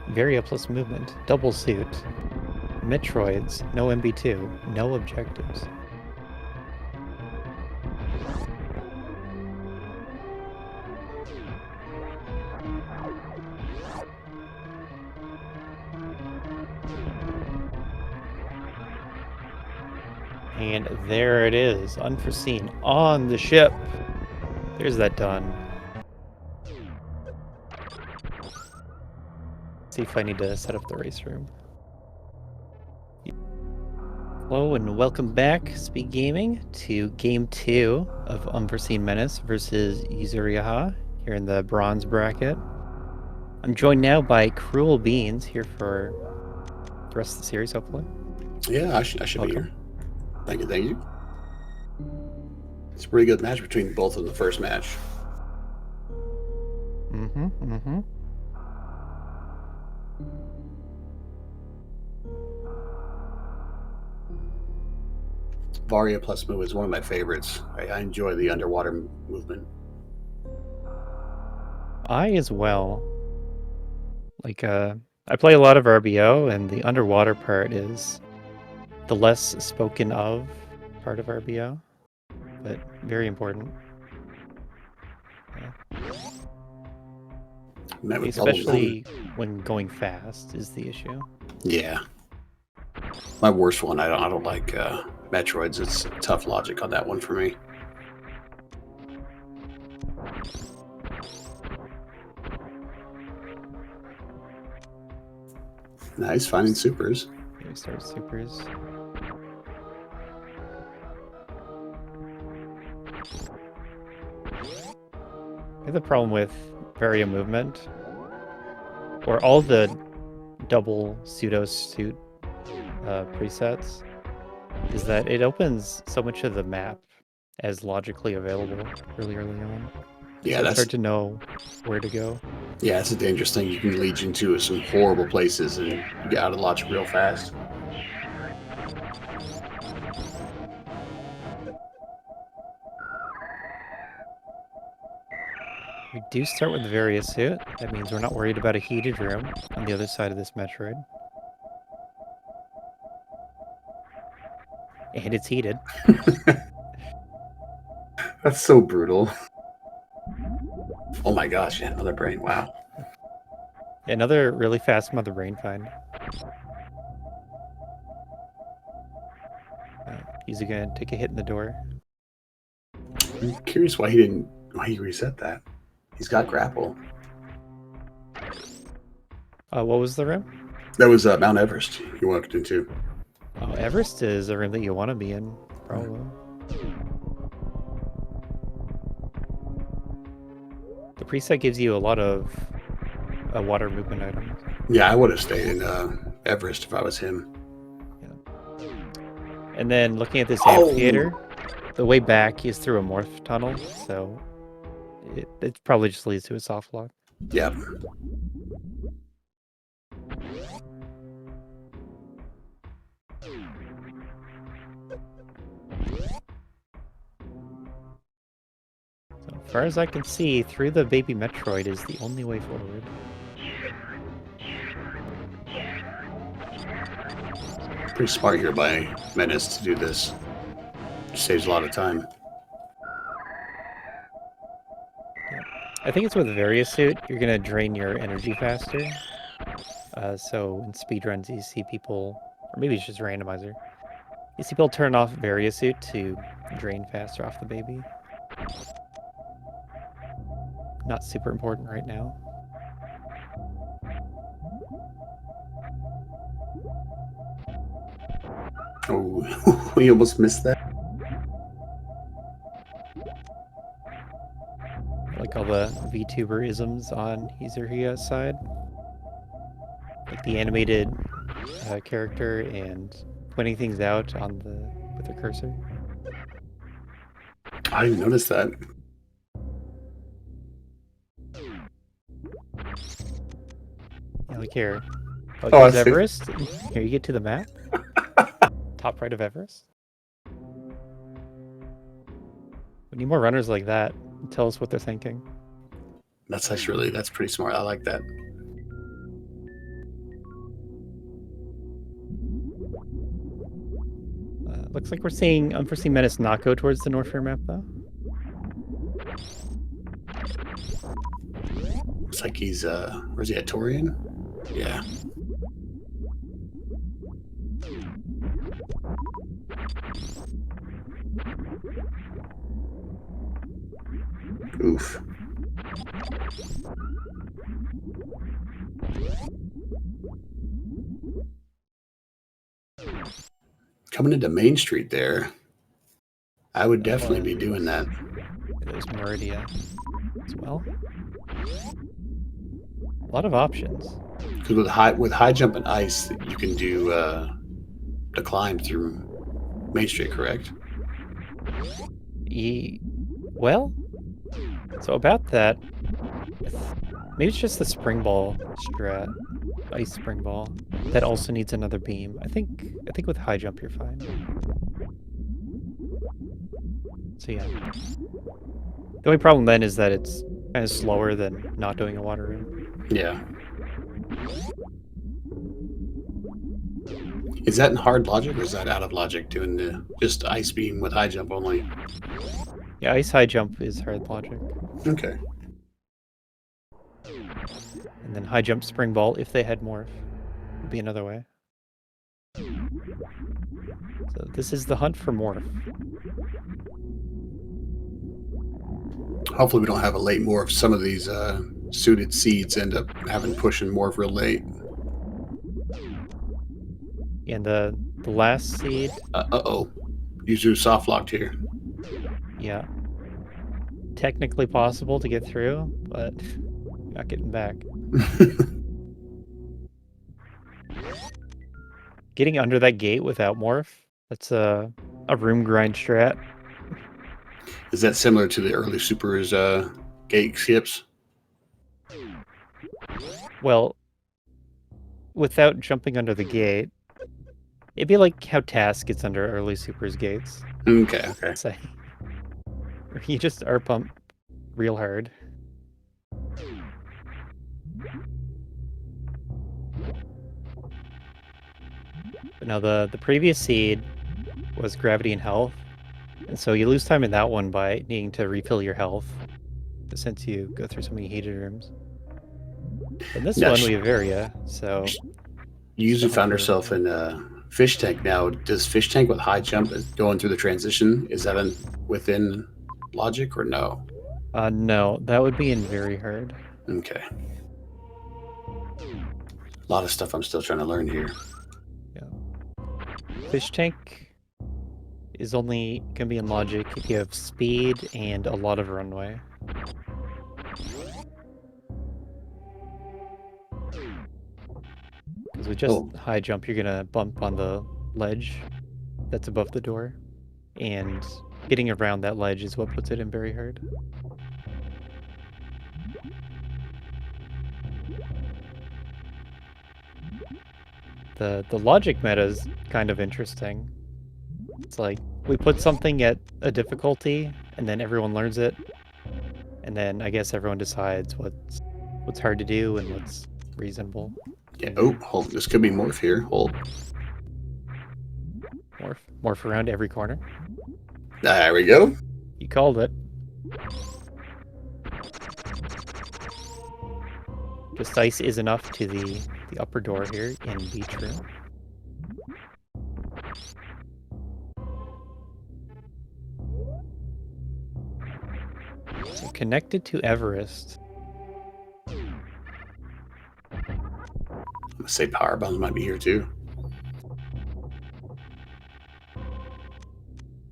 Varia plus movement. Double suit. Metroids. No MB2. No objectives. And there it is, Unforeseen on the ship. There's that done. Let's see if I need to set up the race room. Hello and welcome back, SpeedGaming, to Game 2 of UnforeseenMenace versus Yuzuriha here in the bronze bracket. I'm joined now by Cruel Beans here for the rest of the series, hopefully. Yeah, I should be here. Thank you. It's a pretty good match between both of the first match. Varia plus move is one of my favorites. I enjoy the underwater movement. I as well. Like, I play a lot of RBO, and the underwater part is the less spoken of part of RBO, but very important. Yeah. Especially when going fast is the issue. Yeah. My worst one, I don't like Metroids. It's tough logic on that one for me. Nice, finding supers. Here we start supers. I have the problem with Varia movement, or all the double pseudo suit presets, is that it opens so much of the map as logically available really early on. Yeah, so that's it's hard to know where to go. Yeah, it's a dangerous thing. You can lead you into some horrible places and you get out of logic real fast. We do start with the Varia suit. That means we're not worried about a heated room on the other side of this Metroid. And it's heated. That's so brutal. Oh my gosh, yeah, another brain, wow. Another really fast Mother Brain find. He's gonna take a hit in the door. I'm curious why he reset that. He's got grapple. What was the room? That was Mount Everest you walked into. Oh, Everest is a room that you want to be in, probably. The preset gives you a lot of water movement items. Yeah, I would have stayed in Everest if I was him. Yeah. And then looking at this amphitheater, the way back is through a morph tunnel, so it probably just leads to a soft lock. Yep. So as far as I can see, through the baby Metroid is the only way forward. Pretty smart here by Menace to do this. Saves a lot of time. Yeah. I think it's with Varia suit, you're gonna drain your energy faster. So in speedruns you see people, or maybe it's just a randomizer, you see people turn off Varia suit to drain faster off the baby. Not super important right now. Oh, we almost missed that. Like all the VTuber-isms on Yuzuriha's side. Like the animated character and pointing things out on with the cursor. I didn't notice that. Yeah, like here. Oh, here's Everest. Here you get to the map. Top right of Everest. We need more runners like that. Tell us what they're thinking. That's pretty smart. I like that. Looks like we're seeing UnforeseenMenace not go towards the North Fair map, though. Looks like he's, where's he at, Torian? Yeah. Oof. Coming into Main Street there, I would definitely be doing that. There's Meridia as well. A lot of options. Because with high jump and ice, you can do the climb through Main Street, correct? Well, so about that, maybe it's just the spring ball strat, ice spring ball, that also needs another beam. I think with high jump you're fine. So yeah. The only problem then is that it's kind of slower than not doing a water room. Yeah. Is that in hard logic or is that out of logic doing the just ice beam with high jump only? Yeah, ice high jump is hard logic. Okay. And then high jump spring ball, if they had morph, would be another way. So this is the hunt for morph. Hopefully we don't have a late morph. Some of these suited seeds end up having pushing morph real late. And the last seed. Uh-oh. Yuzu soft locked here. Yeah. Technically possible to get through, but not getting back. Getting under that gate without morph, that's a room grind strat. Is that similar to the early supers gate skips? Well, without jumping under the gate, it'd be like how Task gets under early supers gates. Okay. Say. Or you just R pump real hard. But now the previous seed was gravity and health. And so you lose time in that one by needing to refill your health, since you go through so many heated rooms. In this one, we have area, so... Yuzu found herself in fish tank now. Does fish tank with high jump going through the transition, is that within logic or no? No, that would be in very hard. Okay. A lot of stuff I'm still trying to learn here. Yeah. Fish tank is only going to be in logic if you have speed and a lot of runway. Because with just high jump, you're going to bump on the ledge that's above the door. And getting around that ledge is what puts it in very hard. The logic meta is kind of interesting. It's like, we put something at a difficulty, and then everyone learns it. And then I guess everyone decides what's hard to do and what's reasonable. Yeah. Oh, hold. This could be morph here. Hold. Morph around every corner. There we go. You called it. Just ice is enough to the upper door here in beach room. So connected to Everest. I'm gonna say power bombs might be here too.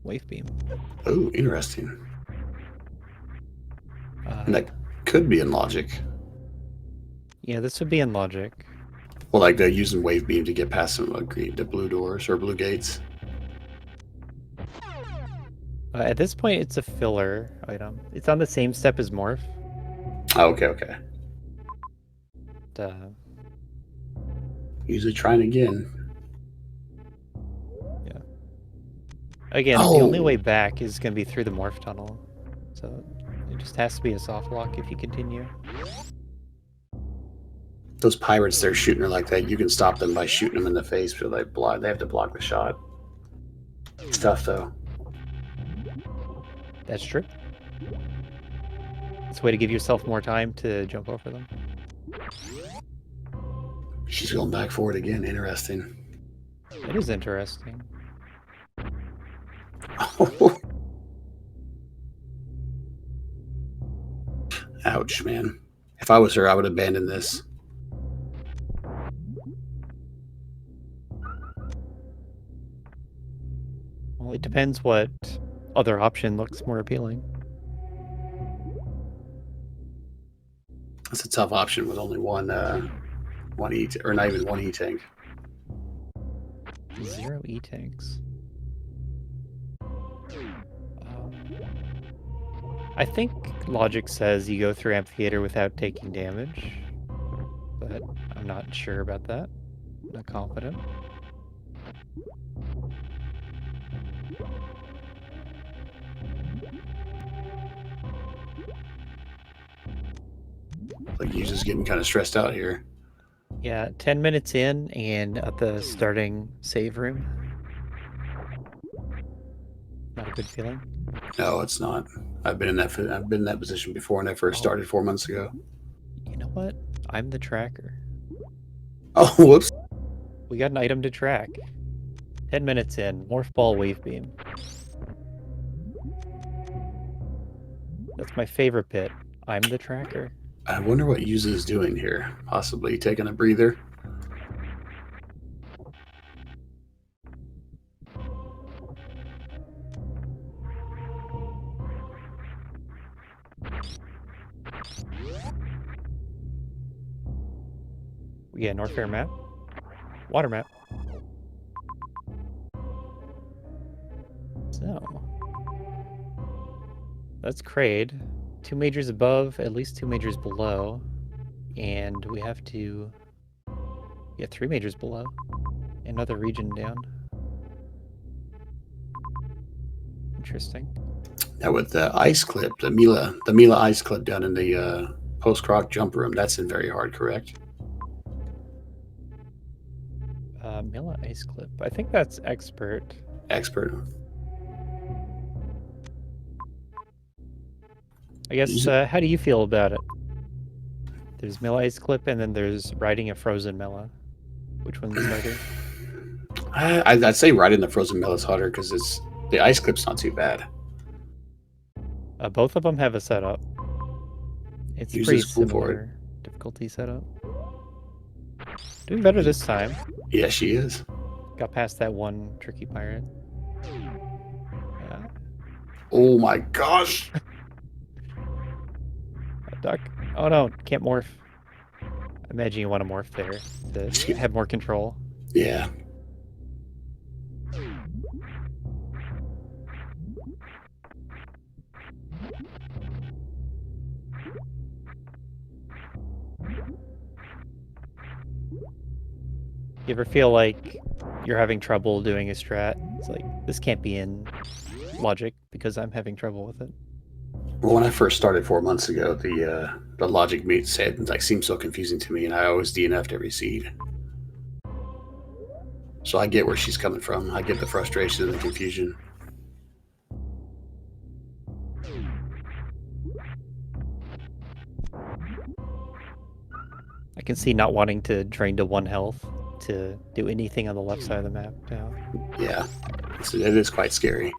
Wave beam. Oh, interesting. And that could be in logic. Yeah, this would be in logic. Well, like they're using wave beam to get past some green to blue doors or blue gates. At this point, it's a filler item. It's on the same step as morph. Oh, okay. Usually trying again. Yeah. Again, the only way back is going to be through the morph tunnel. So it just has to be a soft lock if you continue. Those pirates, they're shooting her like that. You can stop them by shooting them in the face, but they have to block the shot. It's tough, though. That's true. It's a way to give yourself more time to jump over them. She's going back for it again. Interesting. It is interesting. Ouch, man. If I was her, I would abandon this. Well, it depends what other option looks more appealing. That's a tough option with only one E, or not even one E tank. 0 E tanks. I think logic says you go through amphitheater without taking damage, but I'm not sure about that. I'm not confident. Like you're just getting kind of stressed out here. Yeah, 10 minutes in and at the starting save room. Not a good feeling. No, it's not. I've been in that position before when I first started 4 months ago. You know what? I'm the tracker. Oh, whoops. We got an item to track. 10 minutes in, Morph Ball Wave Beam. That's my favorite bit. I'm the tracker. I wonder what Yuzu is doing here. Possibly taking a breather. We get an Norfair map. Water map. So. That's Kraid. 2 majors above, at least 2 majors below. And we have to get 3 majors below. Another region down. Interesting. Now with the ice clip, the Mila ice clip down in the post-croc jump room, that's in very hard, correct? Mila ice clip. I think that's expert. Expert. I guess, how do you feel about it? There's Mila ice clip and then there's riding a frozen Mila. Which one's harder? I'd say riding the frozen Mila is harder because the ice clip's not too bad. Both of them have a setup. It's Use pretty this cool for similar difficulty setup. Doing better this time. Yeah, she is. Got past that one tricky pirate. Oh my gosh! Duck. Oh no, can't morph. Imagine you want to morph there to have more control. Yeah. You ever feel like you're having trouble doing a strat? It's like, this can't be in logic because I'm having trouble with it. Well, when I first started 4 months ago, the logic meet said seemed so confusing to me, and I always DNF'd every seed. So I get where she's coming from. I get the frustration and the confusion. I can see not wanting to drain to 1 health to do anything on the left side of the map now. Yeah, it is quite scary.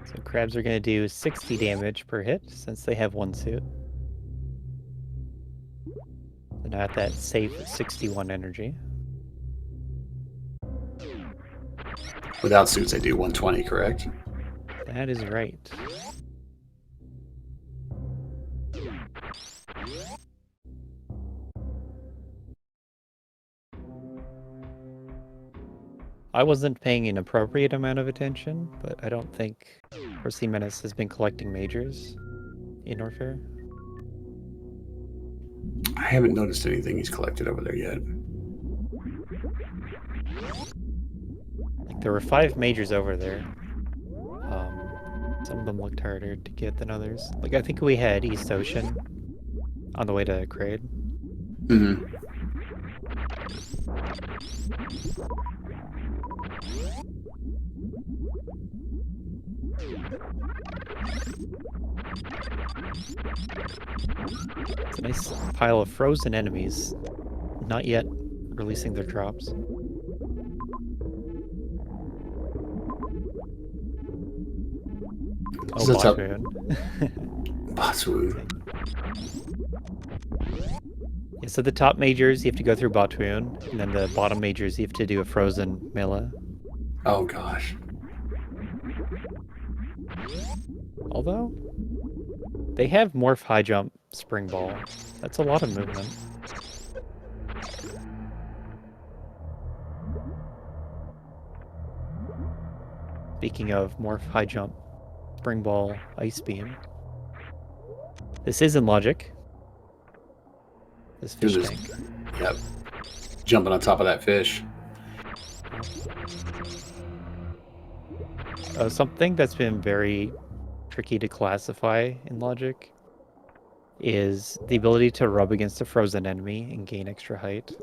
So crabs are going to do 60 damage per hit since they have 1 suit. They're not that safe 61 energy. Without suits, they do 120, correct? That is right. I wasn't paying an appropriate amount of attention, but I don't think UnforeseenMenace has been collecting majors in Norfair. I haven't noticed anything he's collected over there yet. Like, there were 5 majors over there. Some of them looked harder to get than others. Like, I think we had East Ocean on the way to Kraid. Mm-hmm. It's a nice pile of frozen enemies, not yet releasing their drops. Oh, Botwoon. Botwoon. Yeah, so the top majors, you have to go through Botwoon, and then the bottom majors, you have to do a frozen Mila. Oh, gosh. Although, they have Morph High Jump Spring Ball. That's a lot of movement. Speaking of Morph High Jump Spring Ball Ice Beam. This is in logic. This fish tank. Yep. jumping on top of that fish. Something that's been very tricky to classify in Logic is the ability to rub against a frozen enemy and gain extra height.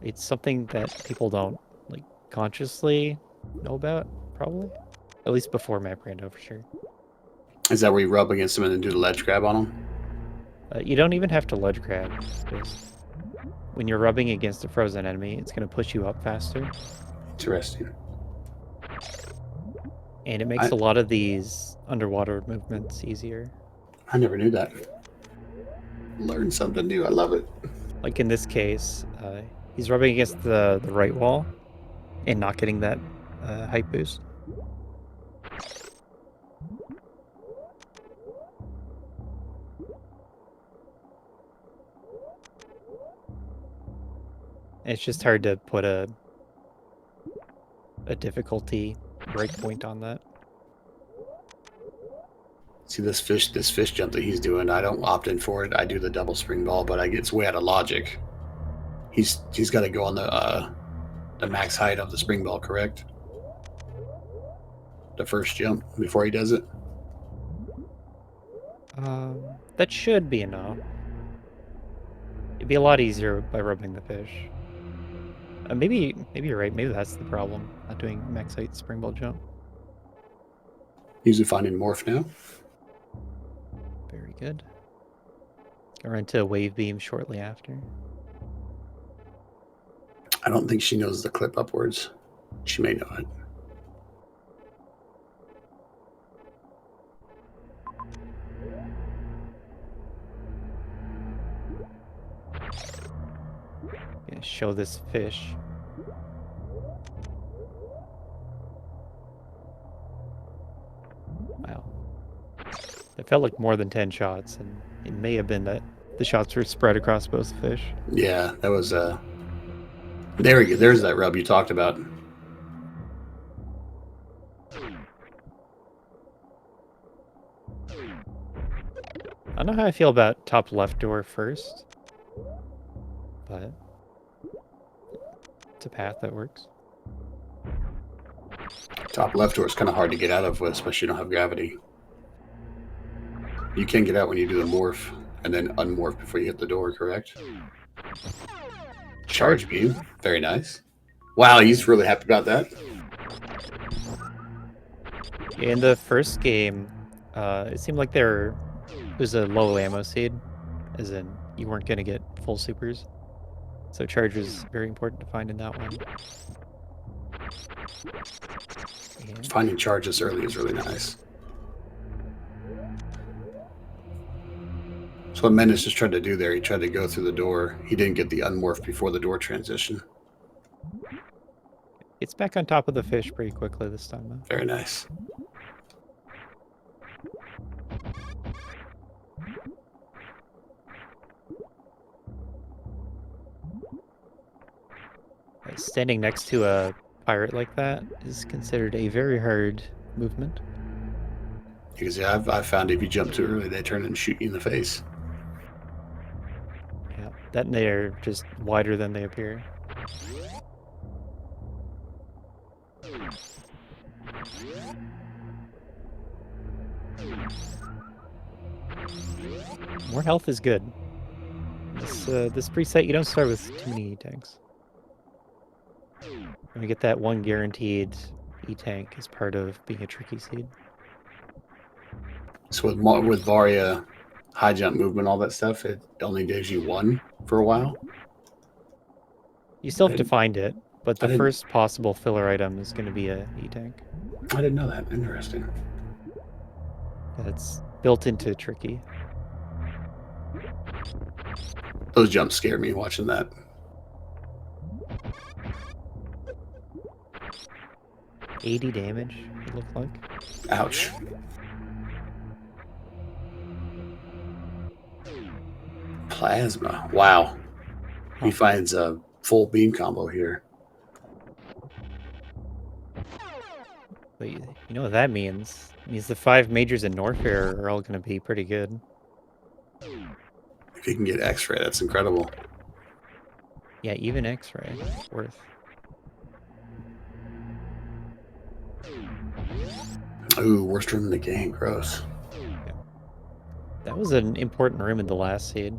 It's something that people don't like consciously know about, probably. At least before Map Rando, for sure. Is that where you rub against them and then do the ledge grab on them? You don't even have to ledge grab. Just when you're rubbing against a frozen enemy, it's going to push you up faster. Interesting. And it makes a lot of these underwater movements easier. I never knew that. Learn something new. I love it. Like in this case, he's rubbing against the right wall and not getting that height boost. And it's just hard to put a difficulty breakpoint on that. See this fish jump that he's doing. I don't opt in for it. I do the double spring ball, but it's way out of logic. He's got to go on the max height of the spring ball, correct? The first jump before he does it. That should be enough. It'd be a lot easier by rubbing the fish. Maybe you're right. Maybe that's the problem. Not doing max height spring ball jump. Usually finding morph now. Very good. Go run to wave beam shortly after. I don't think she knows the clip upwards. She may know it. Gonna show this fish. Wow. It felt like more than 10 shots, and it may have been that the shots were spread across both fish. Yeah, that was there we go. There's that rub you talked about. I don't know how I feel about top left door first, but it's a path that works. Top left door is kind of hard to get out of, especially if you don't have gravity. You can get out when you do the morph and then unmorph before you hit the door, correct? Charge beam. Very nice. Wow, he's really happy about that. In the first game, it seemed like there was a low ammo seed, as in you weren't going to get full supers. So charge was very important to find in that one. And Finding charge this early is really nice. So what Menace just tried to do there, he tried to go through the door. He didn't get the unmorph before the door transition. it's back on top of the fish pretty quickly this time, though. Very nice. Standing next to a pirate like that is considered a very hard movement. Because yeah, I've found if you jump too early, they turn and shoot you in the face. Yeah, that and they're just wider than they appear. More health is good. This preset, you don't start with too many E-tanks. And we get that one guaranteed E-tank as part of being a tricky seed. So with Varia, high jump movement, all that stuff, it only gives you one for a while. You still have to find it, but I the didn't- first possible filler item is going to be a E-tank. I didn't know that. Interesting. That's built into tricky. Those jumps scare me watching that. $80 damage, it looked like. Ouch. Plasma. Wow. He finds a full beam combo here. But you know what that means? It means the 5 majors in Norfair are all going to be pretty good. If he can get X-ray, that's incredible. Yeah, even X-ray. Worth. Ooh, worst room in the game. Gross. Yeah. That was an important room in the last seed.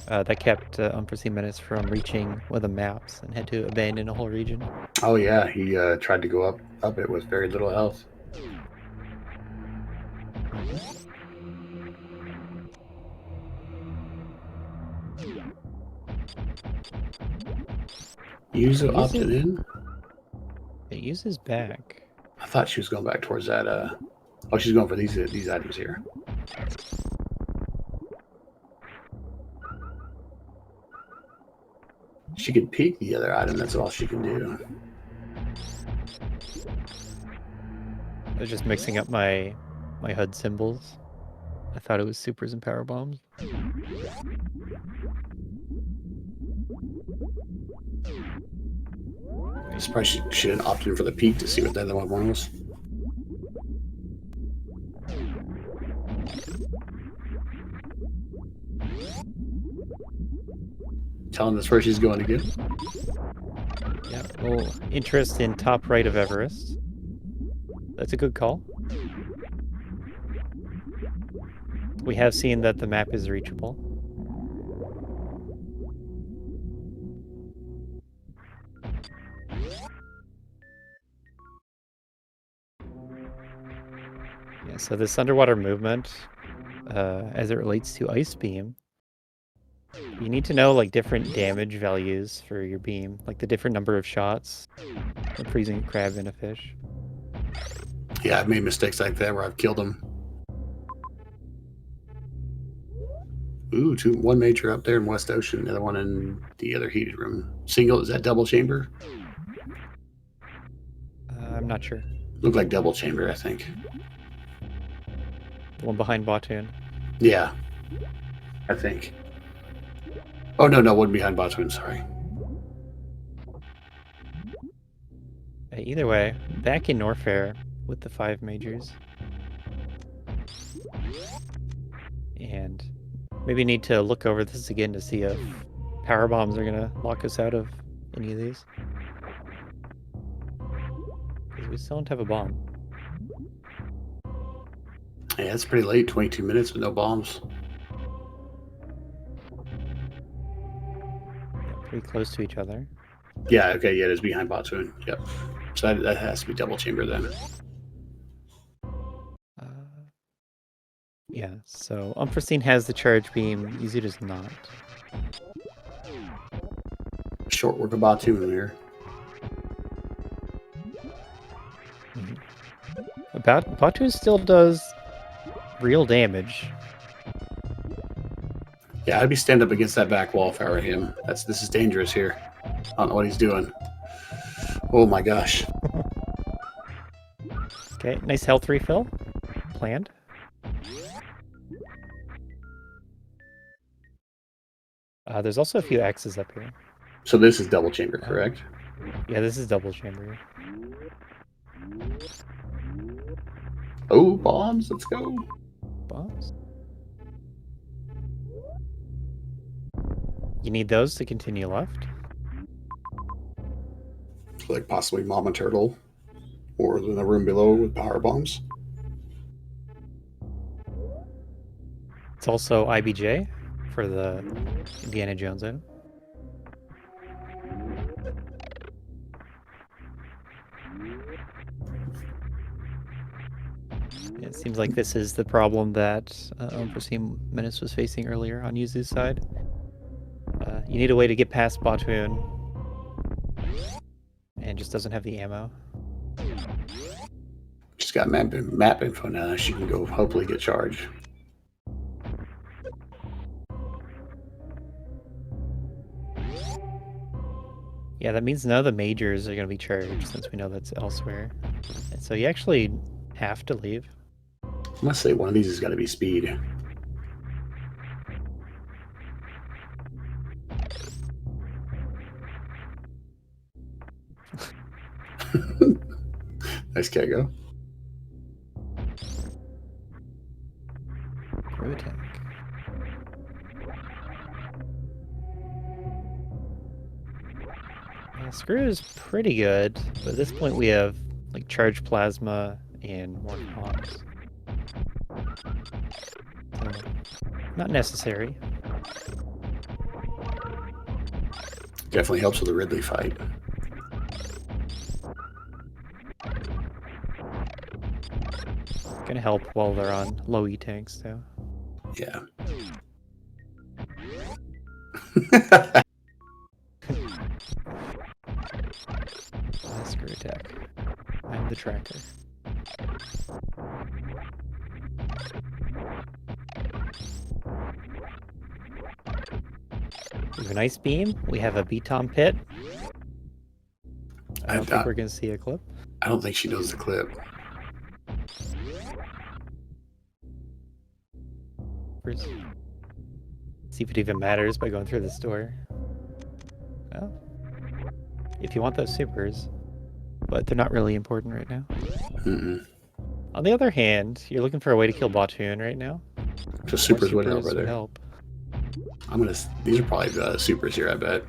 That kept UnforeseenMenace from reaching one of the maps and had to abandon a whole region. Oh yeah, he tried to go up it with very little health. Yuzu opted in? It uses back. I thought she was going back towards that. Oh, she's going for these items here. She could peek the other item. That's all she can do. I was just mixing up my HUD symbols. I thought it was supers and power bombs. I'm surprised she didn't opt in for the peek to see what the other one was. Telling us where she's going again. Yeah, well, interest in top right of Everest. That's a good call. We have seen that the map is reachable. Yeah, so this underwater movement, as it relates to Ice Beam, you need to know like different damage values for your beam, like the different number of shots from freezing a crab and a fish. Yeah, I've made mistakes like that where I've killed them. Ooh, one major up there in West Ocean, the other one in the other heated room. Single, is that double chamber? I'm not sure. Looked like double chamber, I think. The one behind Batoon. Yeah, I think. Oh, no, one behind Batoon, sorry. Either way, back in Norfair with the 5 majors. And maybe need to look over this again to see if power bombs are gonna lock us out of any of these. Because we still don't have a bomb. Yeah, it's pretty late, 22 minutes with no bombs. Yeah, pretty close to each other. Yeah, okay, yeah, it is behind Batoon. Yep. So that has to be double chamber then. Yeah, so Unforeseen has the charge beam, Yuzu does not. Short work of Batoon here. Batoon still does real damage. Yeah, I'd be stand up against that back wall if I were him. This is dangerous here. I don't know what he's doing. Oh my gosh. Okay, nice health refill. Planned. There's also a few X's up here. So this is double chamber, correct? Yeah, this is double chamber. Oh, bombs, let's go. Bombs? You need those to continue left. Like possibly Mama Turtle or in the room below with power bombs. It's also IBJ for the Indiana Jones item. It seems like this is the problem that UnforeseenMenace was facing earlier on Yuzu's side. You need a way to get past Batoon, and just doesn't have the ammo. She's got map info now. She can go hopefully get charged. Yeah, that means none of the majors are going to be charged since we know that's elsewhere. And so you actually have to leave. I must say one of these has got to be speed. Nice Kego. Crew attack. Screw is pretty good, but at this point we have like charged plasma and more bombs. So, not necessary. Definitely helps with the Ridley fight. Gonna help while they're on low E tanks too. Yeah. Screw attack. I'm the tracker. We have an ice beam. We have a B-Tom pit. I don't think we're gonna see a clip. I don't think she knows the clip. See if it even matters by going through this door. Well, if you want those supers, but they're not really important right now. Mm-mm. On the other hand, you're looking for a way to kill Batoon right now. Just supers would help right would there. help. These are probably supers here, I bet.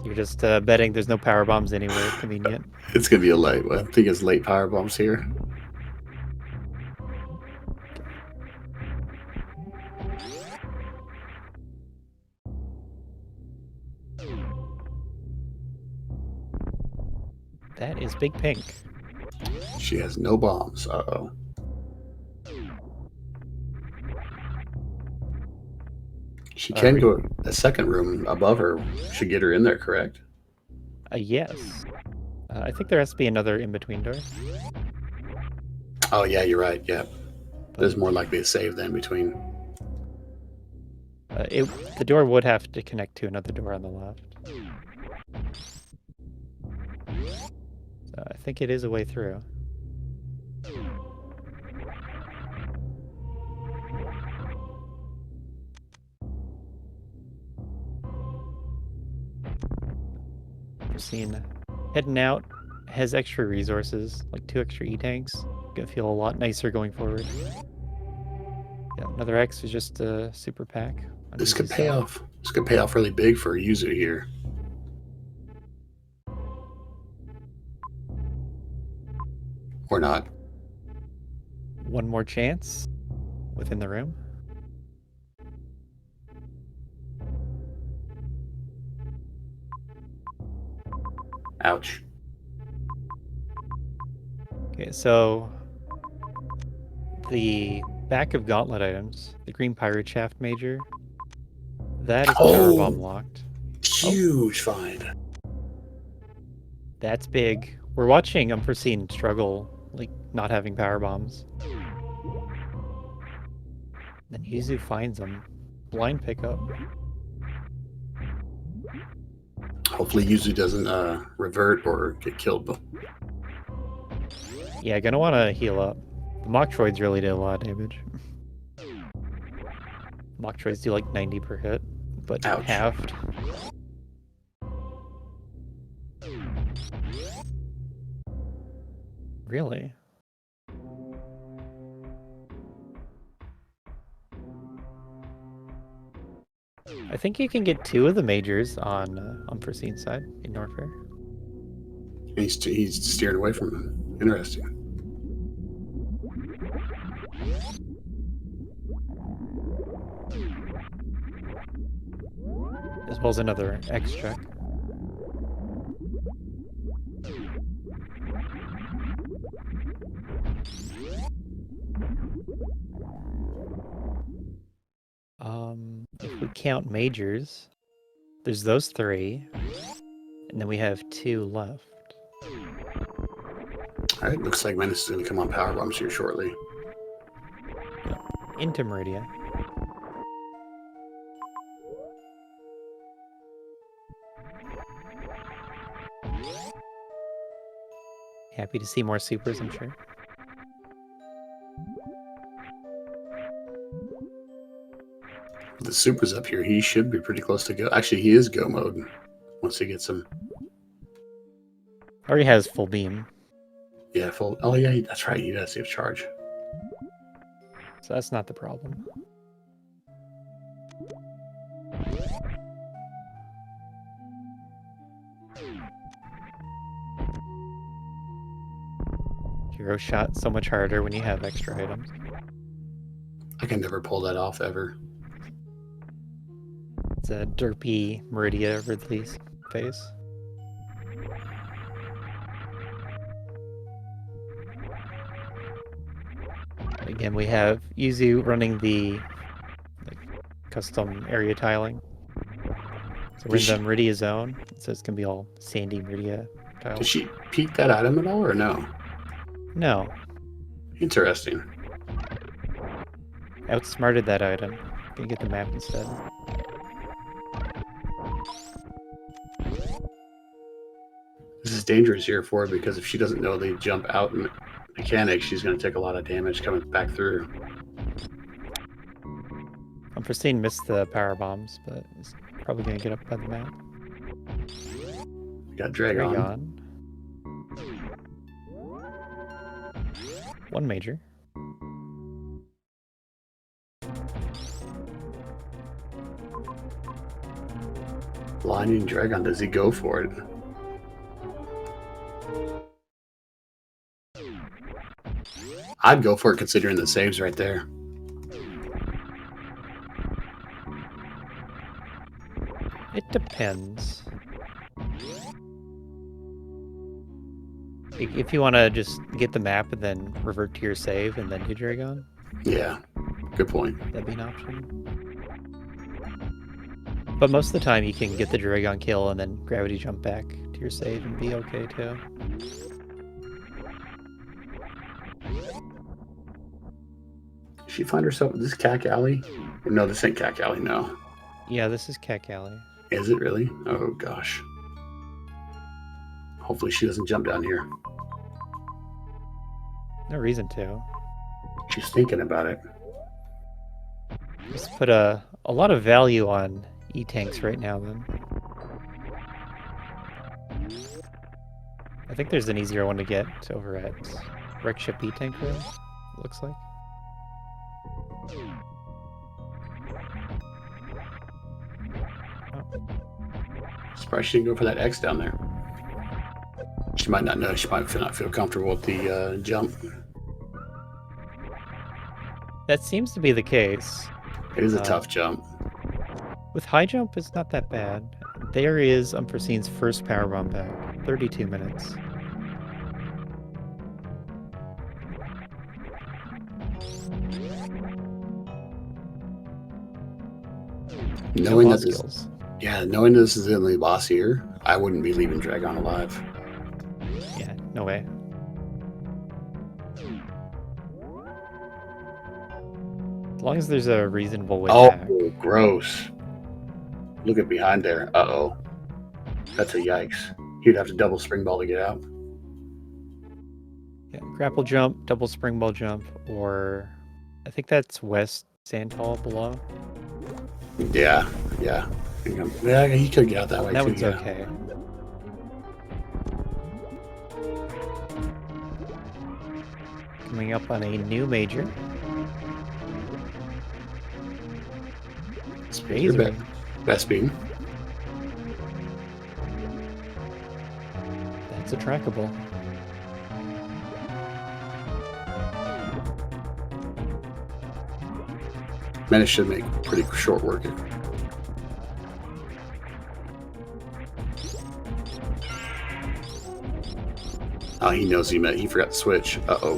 You're just betting there's no power bombs anywhere. Convenient. It's gonna be a late. I think it's late power bombs here. That is Big Pink. She has no bombs. Uh-oh. She can go a second room above her. Should get her in there, correct? Yes. I think there has to be another in-between door. Oh, yeah, you're right. Yeah. There's more likely a save than between. The door would have to connect to another door on the left. So I think it is a way through. We're seeing heading out, has extra resources, like 2 extra E-tanks. Gonna feel a lot nicer going forward. Yeah, another X is just a super pack. This could pay off. This could pay off really big for Yuzu here. Or not. One more chance within the room. Ouch. Okay, so the back of gauntlet items, the green pirate shaft major, that is power bomb locked. Huge find. That's big. We're watching Unforeseen struggle, like not having power bombs. Then Yuzu finds them. Blind pickup. Hopefully Yuzu doesn't revert or get killed. Yeah, gonna want to heal up. The Metroids really did a lot of damage. Metroids do like 90 per hit, but ouch. Halved. Really? I think you can get 2 of the majors on Unforeseen side in Norfair. He's steering away from him. Interesting. As well as another X check. If we count majors, there's those 3, and then we have 2 left. All right, looks like Menace is going to come on power bombs here shortly. Into Meridia. Happy to see more supers, I'm sure. The super's up here. He should be pretty close to go. Actually, he is go mode once he gets him. Already has full beam. Yeah, full. Oh, yeah, that's right. He does have charge. So that's not the problem. hero shot so much harder when you have extra items. I can never pull that off ever. It's a derpy Meridia Ridley face. Again, we have Yuzu running the custom area tiling. So we're in the Meridia zone, so it's going to be all sandy Meridia tiles. Did she peek that item at all, or no? No. Interesting. Outsmarted that item. Gonna get the map instead. This is dangerous here for her because if she doesn't know the jump out mechanic, she's going to take a lot of damage coming back through. Unforeseen missed the power bombs, but it's probably going to get up by the map. We got Dragon. One major. Blinding Dragon, does he go for it? I'd go for it considering the saves right there. It depends. If you want to just get the map and then revert to your save and then do Dragon. Yeah, good point. That'd be an option. But most of the time you can get the Dragon kill and then gravity jump back to your save and be okay too. Did she find herself in this Cack Alley? Or no, this ain't Cack Alley, no. Yeah, this is Cack Alley. Is it really? Oh gosh. Hopefully she doesn't jump down here. No reason to. She's thinking about it. Just put a lot of value on E-tanks right now then. I think there's an easier one to get over at Wreck Ship E-tank room, looks like. Surprised she didn't go for that X down there. She might not know. She might not feel comfortable with the jump. That seems to be the case. It is a tough jump. With high jump, it's not that bad. There is Unforeseen's first power bomb back. 32 minutes. Knowing that this, knowing this is the only boss here, I wouldn't be leaving Dragon alive. Yeah, no way. As long as there's a reasonable way back. Oh, gross. Look at behind there. Uh-oh. That's a yikes. He'd have to double spring ball to get out. Yeah, grapple jump, double spring ball jump, or I think that's West Sandfall below. Yeah. Yeah, he could get out that way that too. One's okay. Coming up on a new major. Speed, best beam. That's a trackable. Menace should make pretty short work. Oh, he knows he forgot to switch. Uh-oh.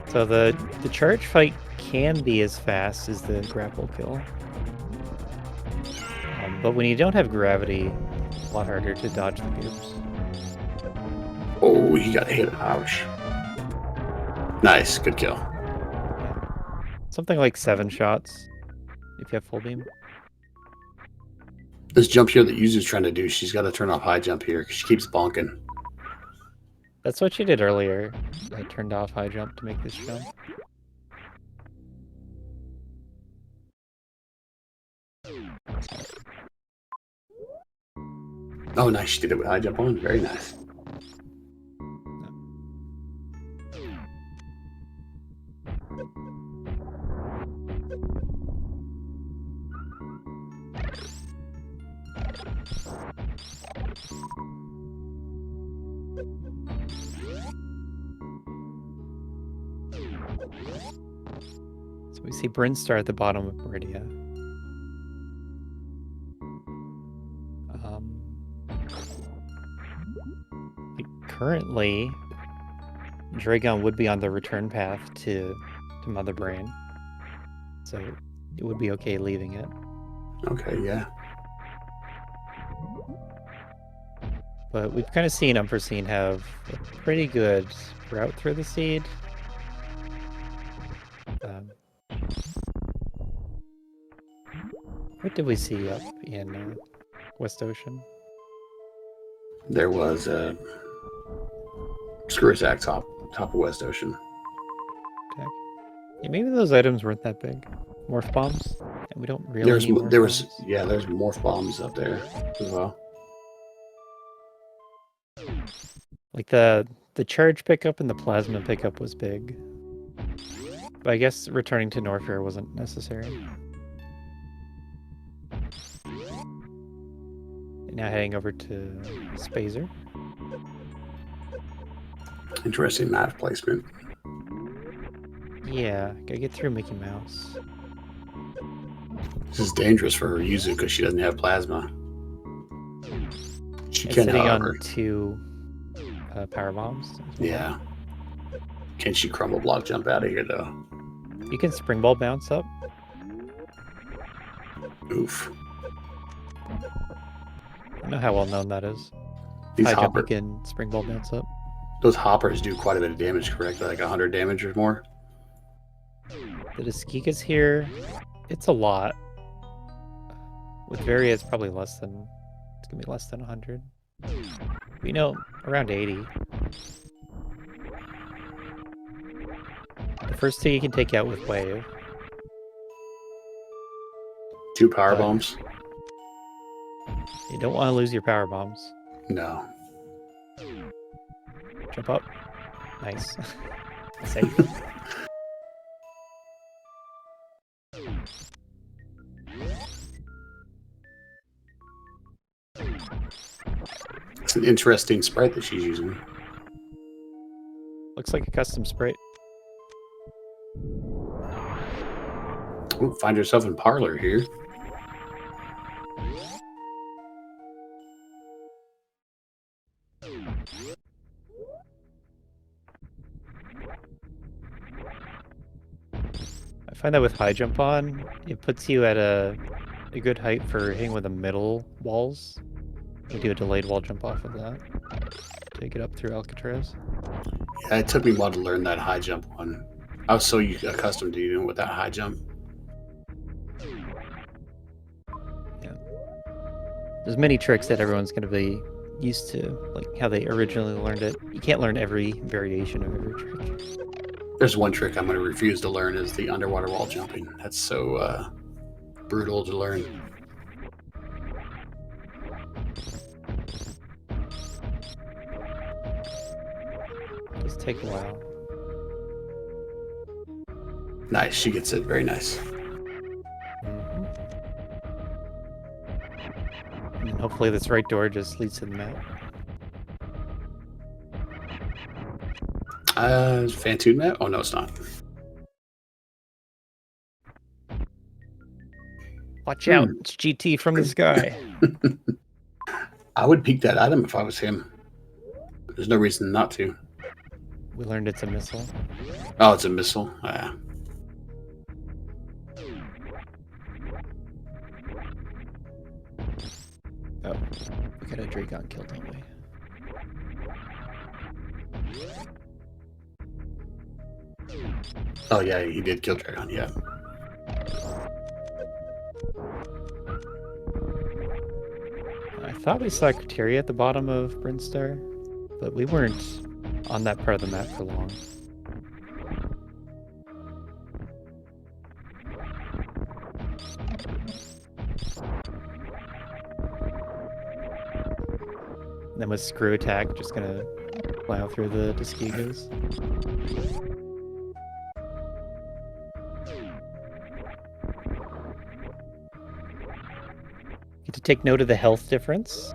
So the charge fight can be as fast as the grapple kill. But when you don't have gravity, it's a lot harder to dodge the goops. Oh, he got hit. Ouch. Nice. Good kill. Yeah. Something like 7 shots if you have full beam. This jump here that Yuzu's trying to do, she's got to turn off high jump here because she keeps bonking. That's what she did earlier. I turned off high jump to make this jump. Oh, nice. She did it with high jump on. Very nice. So we see Brinstar at the bottom of Meridia. Currently, Dragon would be on the return path to Mother Brain, so it would be okay leaving it. Okay, yeah. But we've kind of seen Unforeseen have a pretty good route through the seed. What did we see up in West Ocean? There was Screwattack top of West Ocean. Okay. Yeah, maybe those items weren't that big. Morph bombs, and we don't really need morph there's bombs. yeah, there's morph bombs up there as well. Like the charge pickup and the plasma pickup was big, but I guess returning to Norfair wasn't necessary. And now heading over to Spazer. Interesting map placement. Yeah, gotta get through Mickey Mouse. This is dangerous for her Yuzu because she doesn't have plasma. She It's can, sitting however. on 2 power bombs. Yeah. Can she crumble block jump out of here though? You can spring ball bounce up. Oof. I don't know how well known that is. These High jump, you hopper, can spring ball bounce up. those hoppers do quite a bit of damage, correct? Like 100 damage or more. The Deskika's here. It's a lot. With Varia, it's probably less than... It's gonna be less than 100. We know around 80. The first 2 you can take out with Wave. 2 power bombs. You don't want to lose your power bombs. No. Jump up. Nice. Safe. It's an interesting sprite that she's using. Looks like a custom sprite. Ooh, find yourself in Parlor here. I find that with high jump on, it puts you at a good height for hitting with the middle walls. You do a delayed wall jump off of that. Take it up through Alcatraz. Yeah, it took me a while to learn that high jump one. I was so accustomed to doing with that high jump. Yeah. There's many tricks that everyone's going to be used to, like how they originally learned it. You can't learn every variation of every trick. There's one trick I'm going to refuse to learn is the underwater wall jumping. That's so brutal to learn. Does take a while. Nice, she gets it. Very nice. Mm-hmm. And hopefully this right door just leads to the map. Fantoon map? Oh, no, it's not. Watch out, it's GT from the sky. I would peek that item if I was him. There's no reason not to. We learned it's a missile. Oh, it's a missile? Yeah. Oh, we got a Dragon kill, don't we? Oh, yeah, he did kill Dragon, yeah. I thought we saw Criteria at the bottom of Brinstar, but we weren't on that part of the map for long. And then with Screw Attack, just gonna plow through the Deskigas. Get to take note of the health difference.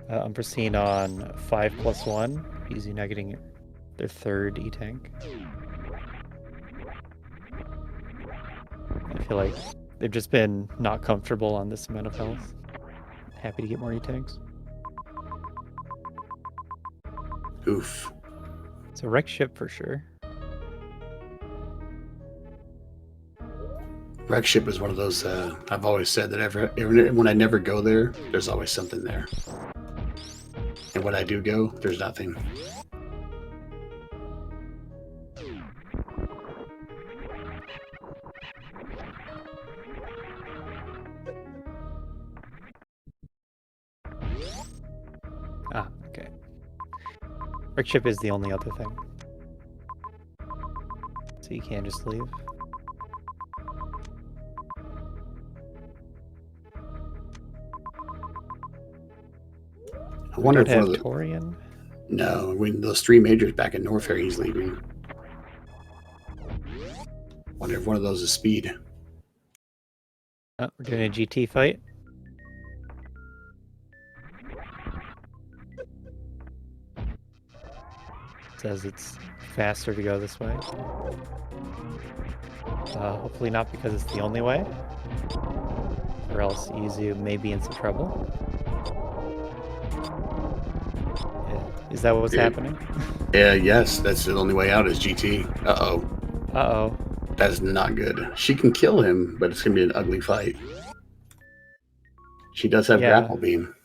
Unforeseen on 5+1. Easy now getting their third E-Tank. I feel like they've just been not comfortable on this amount of health. Happy to get more E-Tanks. Oof. It's a wrecked ship for sure. Wreck ship is one of those. I've always said that when I never go there, there's always something there. And when I do go, there's nothing. Ah, okay. Wrecked ship is the only other thing. So you can just leave. I wonder don't if one have of the Torian. no, when those three majors back in Norfair, he's leaving. Wonder if one of those is speed. Oh, we're doing a GT fight. Says it's faster to go this way. Hopefully not because it's the only way. Or else Yuzu may be in some trouble. Yeah. Is that what's happening? Yeah, yes, that's the only way out is GT. Uh-oh. Uh-oh. That is not good. She can kill him, but it's going to be an ugly fight. She does have grapple beam.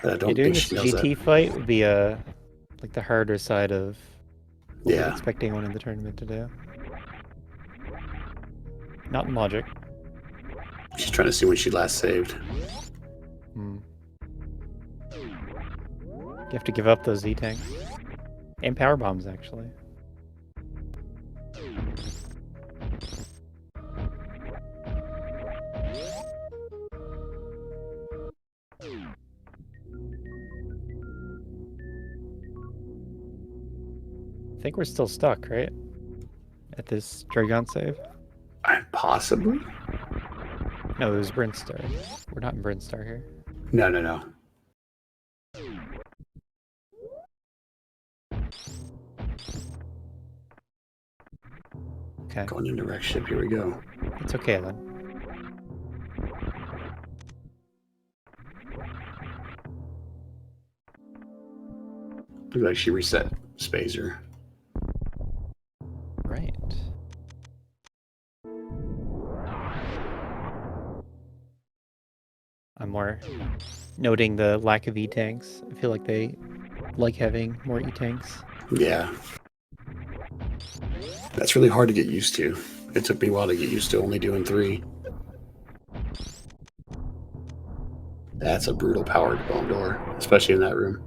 But I don't doing think this she knows GT that. fight would be like the harder side of what we're Yeah. expecting one in the tournament to do. Not in logic. She's trying to see when she last saved. You have to give up those Z-tanks. And power bombs, actually. I think we're still stuck, right? At this Dragon save? Possibly? No, it was Brinstar. We're not in Brinstar here. No, no, no. Okay. Going into wreck ship, here we go. It's okay then. Looks like she reset Spazer. Right. I'm more noting the lack of E-tanks. I feel like they like having more E-tanks. Yeah. That's really hard to get used to. It took me a while to get used to only doing 3. That's a brutal powered bomb door, especially in that room.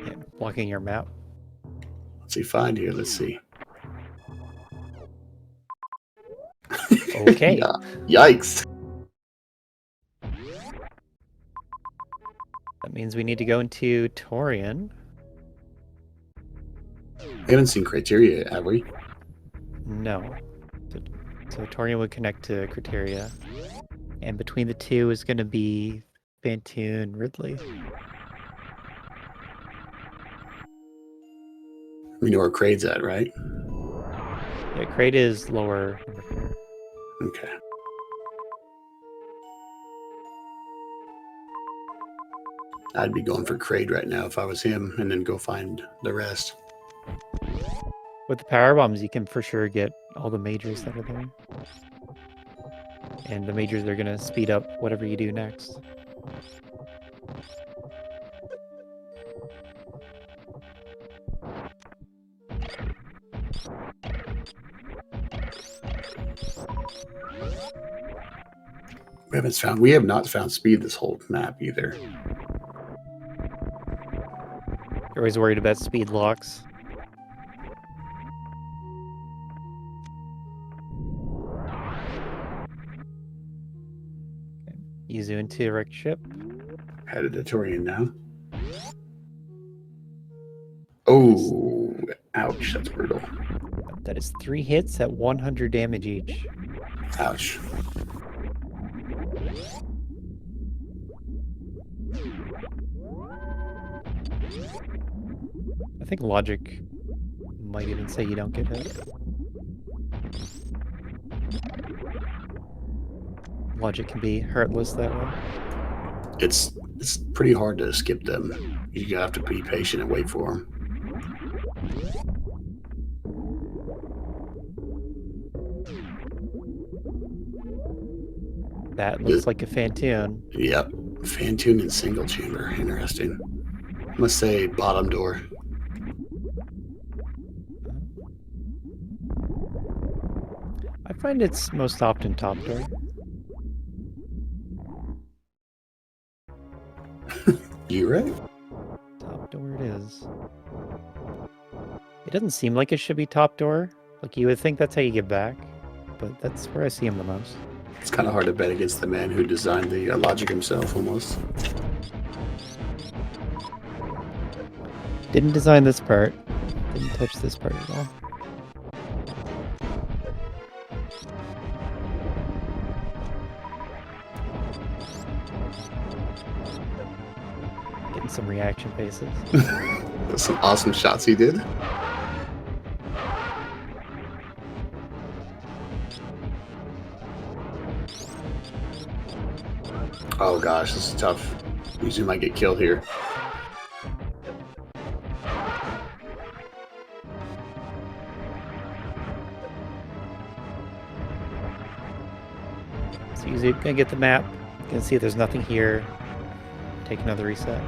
Yeah, blocking your map. What's he find here? Let's see. Okay. Yikes. That means we need to go into Torian. We haven't seen criteria yet, have we? No. So Torian would connect to Criteria. And between the two is going to be Bantoon Ridley. We know where Kraid's at, right? Yeah, Kraid is lower. Okay. I'd be going for Kraid right now if I was him, and then go find the rest. With the power bombs, you can for sure get all the majors that are there. And the majors are going to speed up whatever you do next. We have not found speed this whole map either. You're always worried about speed locks. Okay. Yuzu into a wrecked ship. Headed to Torian now. Oh, ouch, that's brutal. That is 3 hits at 100 damage each. Ouch. I think logic might even say you don't get hit. Logic can be heartless that way. It's pretty hard to skip them. You have to be patient and wait for them. That looks like a Fantoon. Yep. Fantoon and single chamber. Interesting. I'm going to say bottom door. I find it's most often top door. You right? Top door it is. It doesn't seem like it should be top door. Like, you would think that's how you get back, but that's where I see him the most. It's kind of hard to bet against the man who designed the logic himself, almost. Didn't design this part. Didn't touch this part at all. Getting some reaction faces. That's some awesome shots he did. Oh gosh, this is tough. Usually might get killed here. So usually gonna get the map. Gonna see if there's nothing here. Take another reset.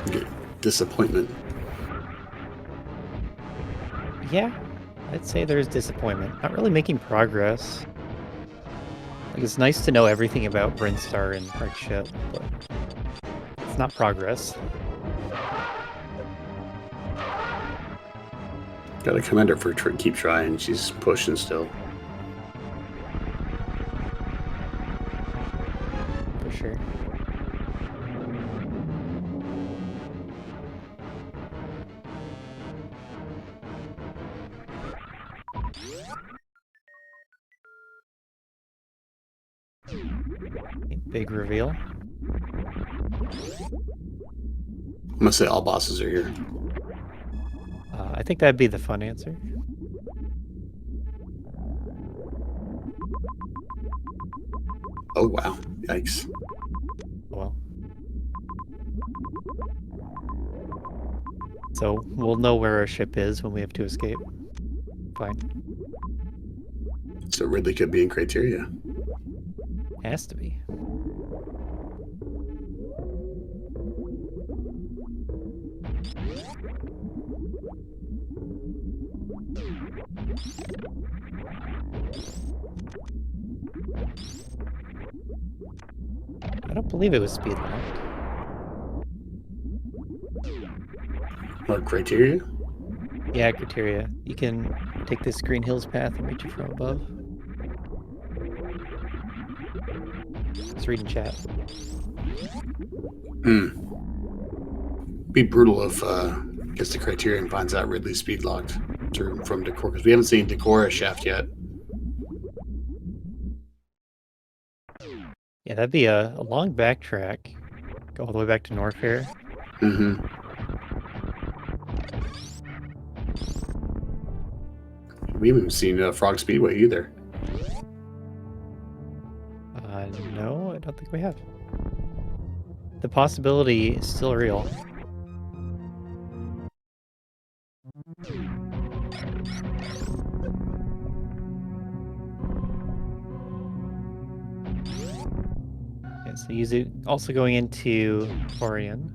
Get disappointment. Yeah, I'd say there's disappointment. Not really making progress. Like, it's nice to know everything about Brinstar and hard shit, but it's not progress. Got to commend her for keep trying. She's pushing still. For sure. Big reveal. I'm gonna say all bosses are here. I think that'd be the fun answer. Oh wow! Yikes! Well. So we'll know where our ship is when we have to escape. Fine. So Ridley could be in criteria. Has to be. I don't believe it was speed locked. What criteria? Yeah, criteria. You can take this Green Hills path and reach it from above. Just reading chat. Be brutal if gets the criteria and finds out Ridley's speed locked from Decor, because we haven't seen Decora shaft yet. Yeah, that'd be a long backtrack. Go all the way back to Norfair. Mm-hmm. We haven't seen Frog Speedway either. No, I don't think we have. The possibility is still real. Yeah, so Yuzu also going into Orion.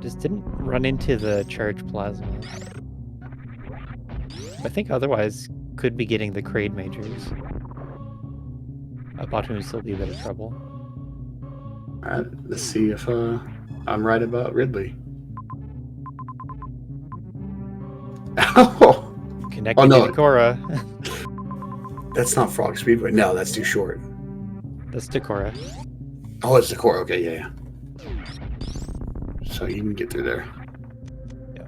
Just didn't run into the charge plasma. I think otherwise could be getting the Kraid Majors. Bottom would still be a bit of trouble. Alright, let's see if I'm right about Ridley. Oh! Connecting no. to Decora. That's not Frog Speedway. No, that's too short. That's Decora. Oh, it's Decor. Okay, yeah. So you can get through there. Yeah.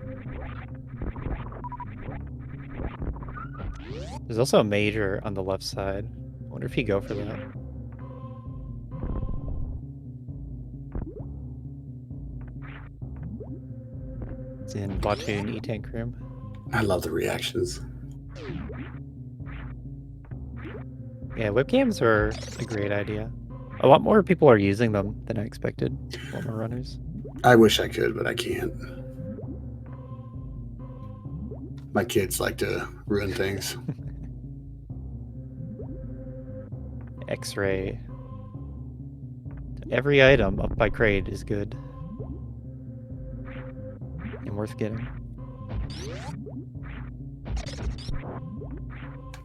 There's also a major on the left side. I wonder if you go for that. It's in Batoon E-Tank room. I love the reactions. Yeah, webcams are a great idea. A lot more people are using them than I expected. A lot more runners. I wish I could, but I can't. My kids like to ruin things. X-ray. Every item up by crate is good. And worth getting.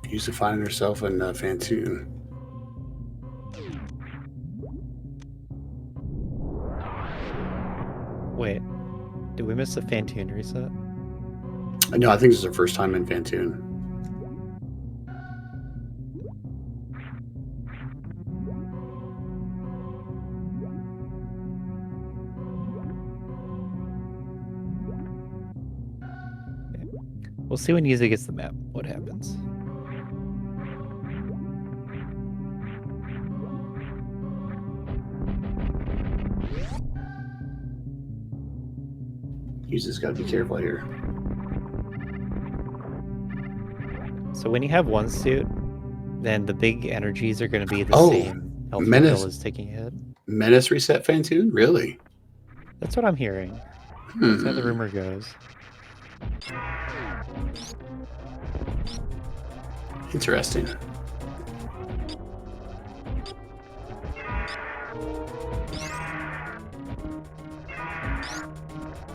Used to finding herself in Fantoon. Wait, did we miss the Fantoon reset? No, I think this is her first time in Fantoon. Okay. We'll see when Yuzu gets the map what happens. You just gotta be careful here. So when you have one suit, then the big energies are going to be the Oh, same health Menace. bill as taking a hit. Menace reset Fantoon? Really? That's what I'm hearing. That's how the rumor goes. Interesting.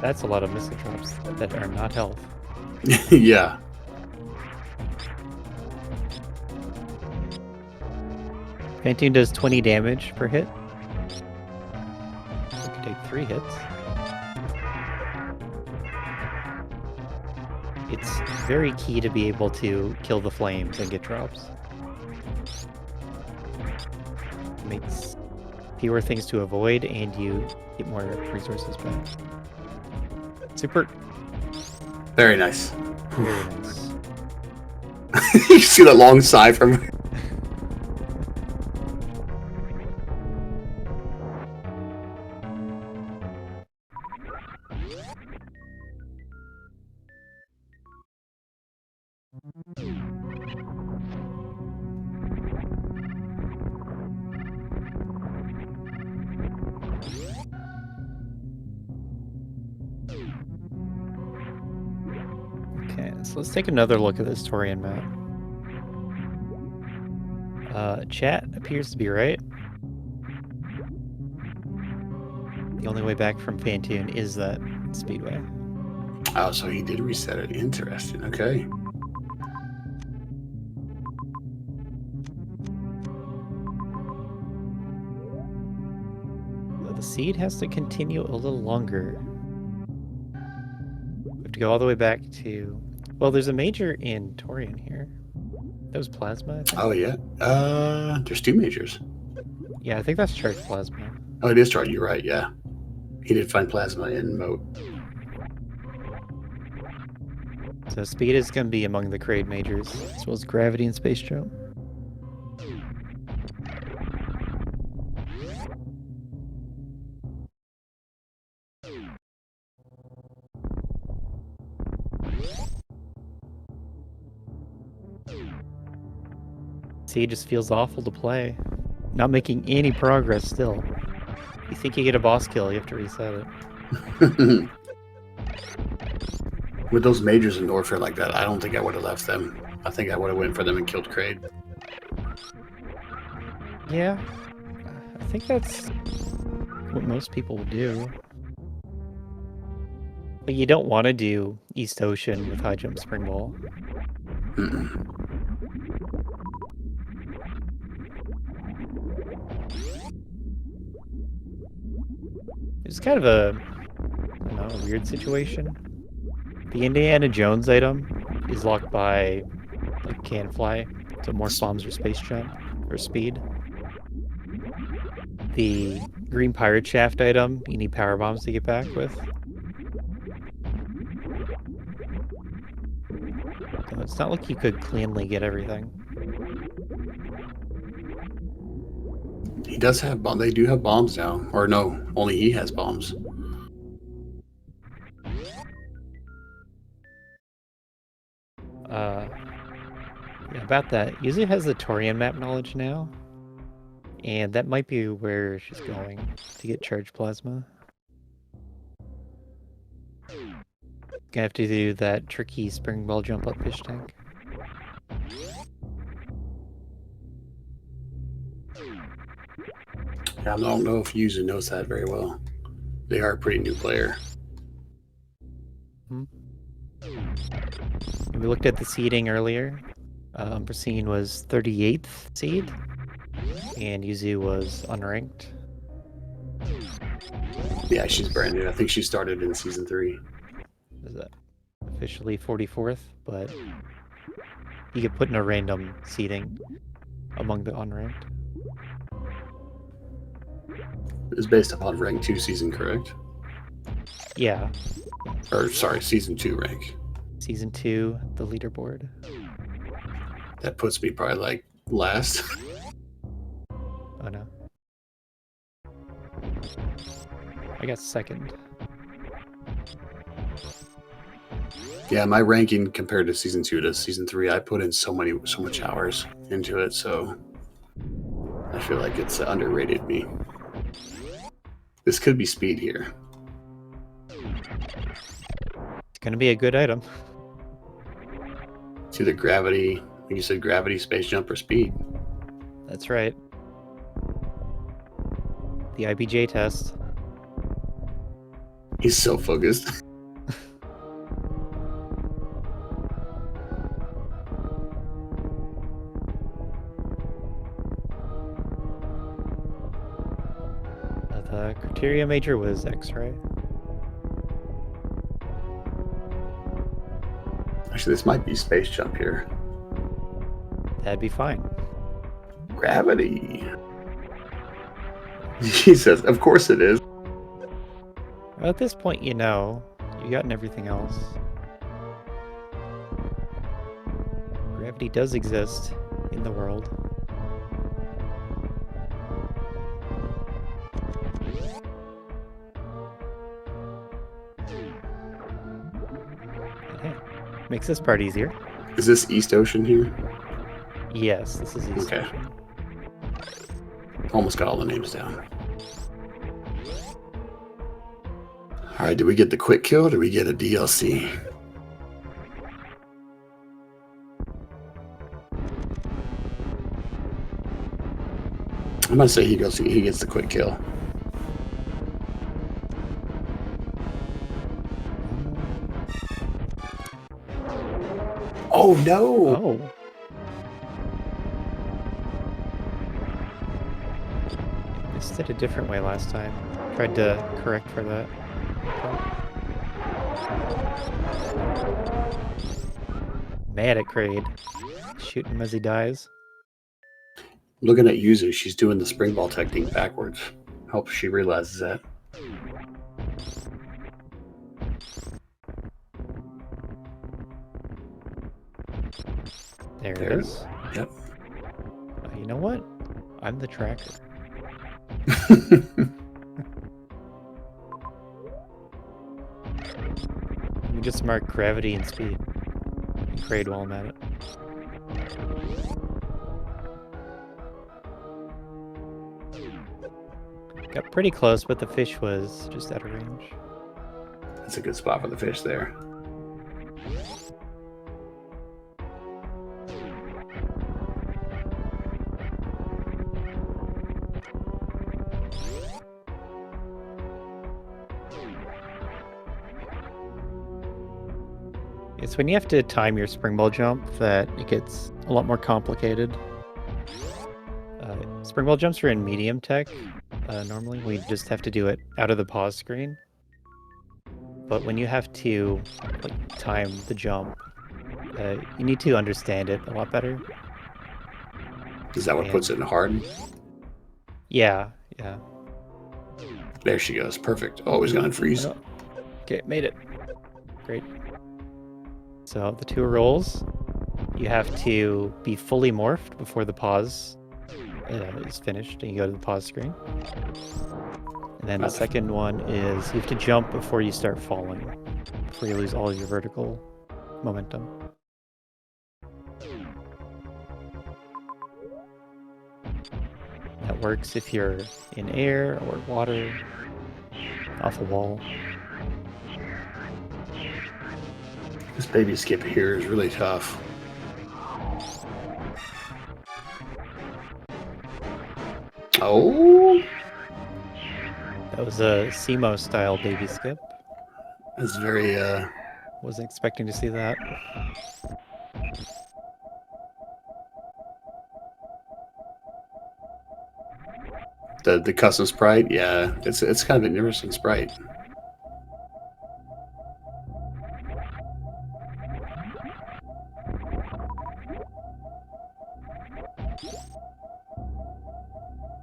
That's a lot of missile drops that are not health. Yeah. Fantoon does 20 damage per hit. We can take 3 hits. It's very key to be able to kill the flames and get drops. It makes fewer things to avoid and you get more resources back. Super. Very nice. Very nice. You see that long sigh from her? Okay, so let's take another look at this Torian map. Chat appears to be right. The only way back from Fantoon is that speedway. Oh, so he did reset it. Interesting. Okay. The seed has to continue a little longer. We have to go all the way back to... Well, there's a major in Torian here. That was Plasma, I think. Oh, yeah. There's 2 majors. Yeah, I think that's Charged Plasma. Oh, it is charged. You're right. Yeah. He did find plasma in Moat. So speed is going to be among the Kraid majors, as well as Gravity and Space Jump. See, it just feels awful to play. Not making any progress still. You think you get a boss kill, you have to reset it. With those majors in Warfare like that, I don't think I would have left them. I think I would have went for them and killed Kraid. Yeah, I think that's what most people would do. But you don't want to do East Ocean with high jump spring ball. It's kind of a, I don't know, a weird situation. The Indiana Jones item is locked by like can fly, so more bombs or space jump or speed. The green pirate shaft item, you need power bombs to get back with. it's not like you could cleanly get everything. He does have bombs. They do have bombs now. Or no, only he has bombs. Yeah, about that. Yuzu has the Torian map knowledge now. And that might be where she's going to get charged plasma. Gonna have to do that tricky spring ball jump up fish tank. Yeah, I don't know if Yuzu knows that very well. They are a pretty new player. We looked at the seeding earlier. Unforeseen was 38th seed, and Yuzu was unranked. Yeah, she's brand new. I think she started in season 3. Is that officially 44th? But you get put in a random seeding among the unranked. It's based upon rank 2 season, correct? Yeah. Or sorry, season 2 rank. Season 2, the leaderboard. That puts me probably like last. Oh no. I got second. Yeah, my ranking compared to season 2 to season 3, I put in so much hours into it, so I feel like it's underrated me. This could be speed here. It's gonna be a good item. It's either gravity, you said gravity, space jump, or speed. That's right. The IBJ test. He's so focused. The criteria major was X-ray. Actually, this might be space jump here. That'd be fine. Gravity. He says, of course it is. Well, at this point, you know, you gotten everything else. Gravity does exist in the world. Yeah, makes this part easier. Is this East Ocean here? Yes, this is East Okay. Ocean. Almost got all the names down. Alright, do we get the quick kill or do we get a DLC? I'm gonna say he gets the quick kill. Oh no! Oh. Missed it a different way last time. Tried to correct for that. Mad at Kraid. Shooting him as he dies. Looking at Yuzu, she's doing the spring ball technique backwards. Hope she realizes that. There There. it is. Yep. You know what? I'm the tracker. Let me just mark gravity and speed. And Kraid while I'm at it. Got pretty close, but the fish was just out of range. That's a good spot for the fish there. It's when you have to time your spring ball jump that it gets a lot more complicated. Spring ball jumps are in medium tech. Normally, we just have to do it out of the pause screen. But when you have to time the jump, you need to understand it a lot better. Is that what puts it in hard? Yeah, yeah. There she goes. Perfect. Oh, he's gonna freeze. Oh, okay, made it. Great. So the 2 rolls. You have to be fully morphed before the pause is finished, and you go to the pause screen. And then the second one is you have to jump before you start falling, before you lose all of your vertical momentum. That works if you're in air or water, off a wall. This baby skip here is really tough. Oh! That was a SEMO style baby skip. That's very, Wasn't expecting to see that. the custom sprite, yeah, it's kind of an interesting sprite.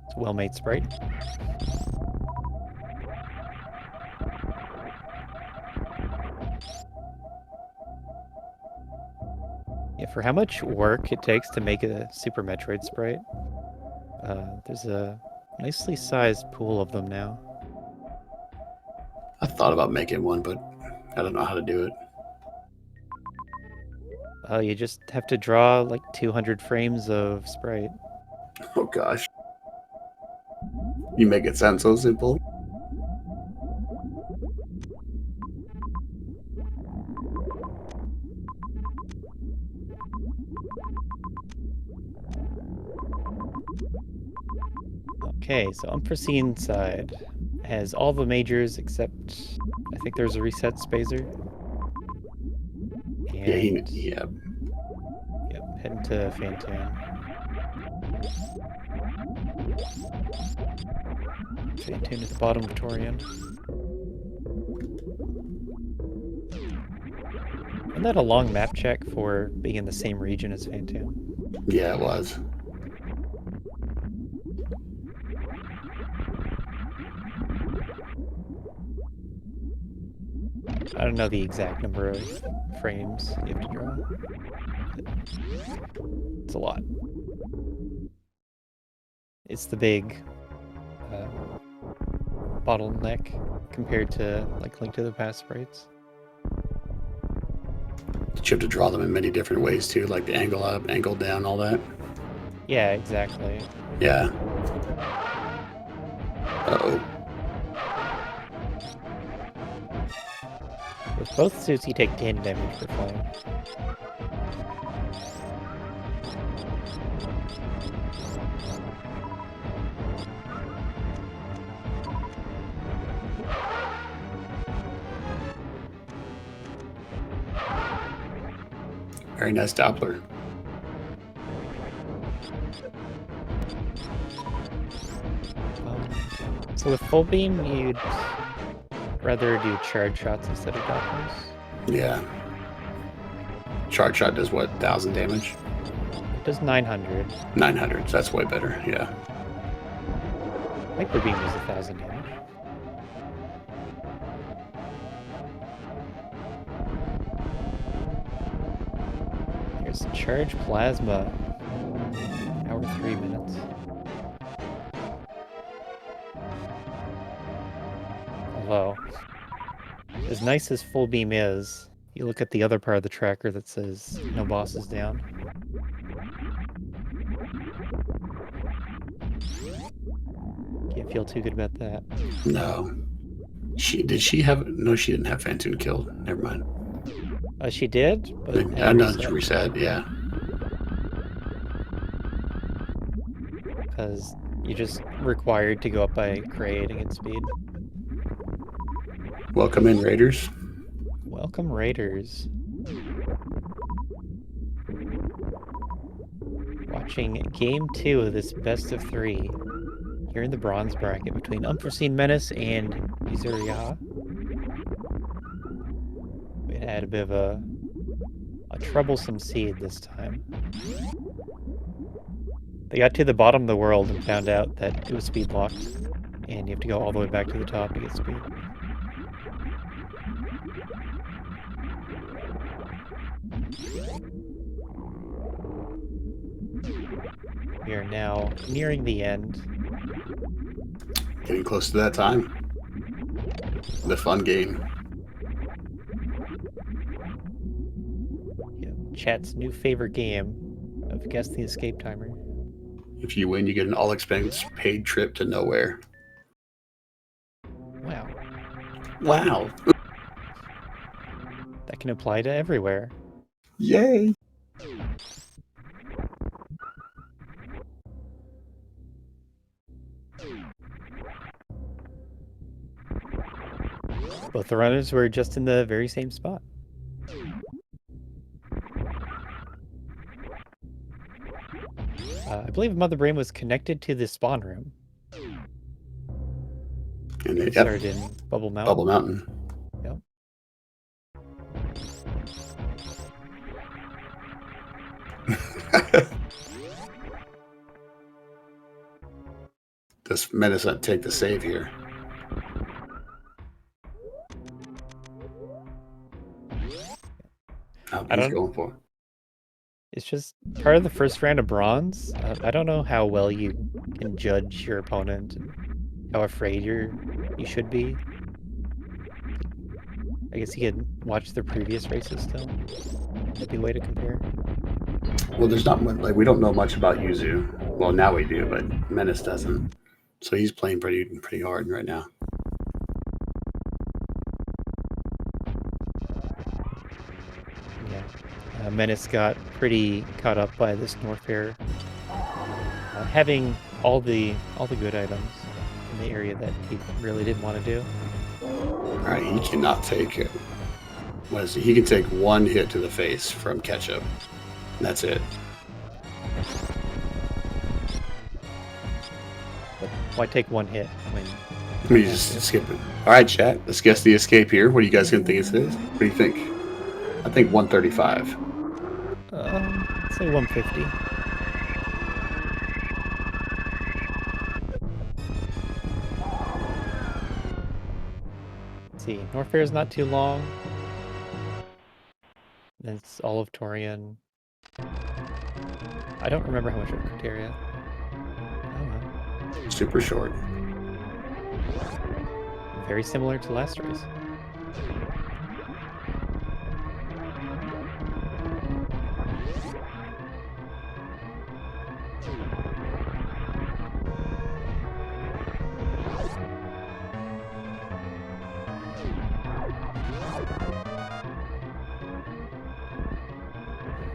It's a well-made sprite. Yeah, for how much work it takes to make a Super Metroid sprite, there's a nicely sized pool of them now. I thought about making one, but I don't know how to do it. You just have to draw like 200 frames of sprite. Oh gosh. You make it sound so simple. Okay, so Unforeseen side has all the majors except I think there's a reset spacer. And Yeah. Yep, heading to Fantoon. Fantoon at the bottom of Torian. Isn't that a long map check for being in the same region as Fantoon? Yeah, it was. I don't know the exact number of frames you have to draw. It's a lot. It's the big bottleneck compared to like Link to the Past sprites. You have to draw them in many different ways too, like the angle up, angle down, all that. Yeah, exactly. Yeah. Uh-oh. With both suits, you take 10 damage per flame. Very nice Doppler. So with full beam, you'd rather do charge shots instead of dodges? Yeah. Charge shot does what, 1,000 damage? It does 900. 900, so that's way better, yeah. Hyper beam does 1,000 damage. Here's charge plasma. Hour 3 minutes. Although, as nice as full beam is, you look at the other part of the tracker that says no bosses down. Can't feel too good about that. No. Did she have... No, she didn't have Fantoon killed. Never mind. She did? But Not reset, yeah. Because you're just required to go up by grade and get speed. Welcome in, Raiders. Welcome, Raiders. Watching Game 2 of this best of 3. You're in the bronze bracket between UnforeseenMenace and Yuzuriha. We had a bit of a troublesome seed this time. They got to the bottom of the world and found out that it was speed locked, and you have to go all the way back to the top to get speed. We are now nearing the end. Getting close to that time. The fun game. Chat's new favorite game of Guess the Escape Timer. If you win, you get an all-expense paid trip to nowhere. Wow. Wow. That can apply to everywhere. Yay. Both the runners were just in the very same spot. I believe Mother Brain was connected to the spawn room. And it started in Bubble Mountain. Bubble Mountain. Yep. Does Menace not take the save here? Oh, he's going for it. It's just part of the first round of bronze. I don't know how well you can judge your opponent and how afraid you should be. I guess you could watch the previous races still. That'd be a way to compare. Well, there's not much, like, we don't know much about Yuzu. Well, now we do, but Menace doesn't. So he's playing pretty hard right now. Yeah. Menace got pretty caught up by this Norfair. Having all the good items in the area that he really didn't want to do. Alright, he cannot take it. What is it? He can take one hit to the face from Ketchup. And that's it. But why take one hit when you just skip it? Alright, chat. Let's guess the escape here. What are you guys going to think it is? What do you think? I think 135. Let's say 150. Let's see. Norfair is not too long. Then it's all of Torian. I don't remember how much of Criteria. Oh, super short. Very similar to last race.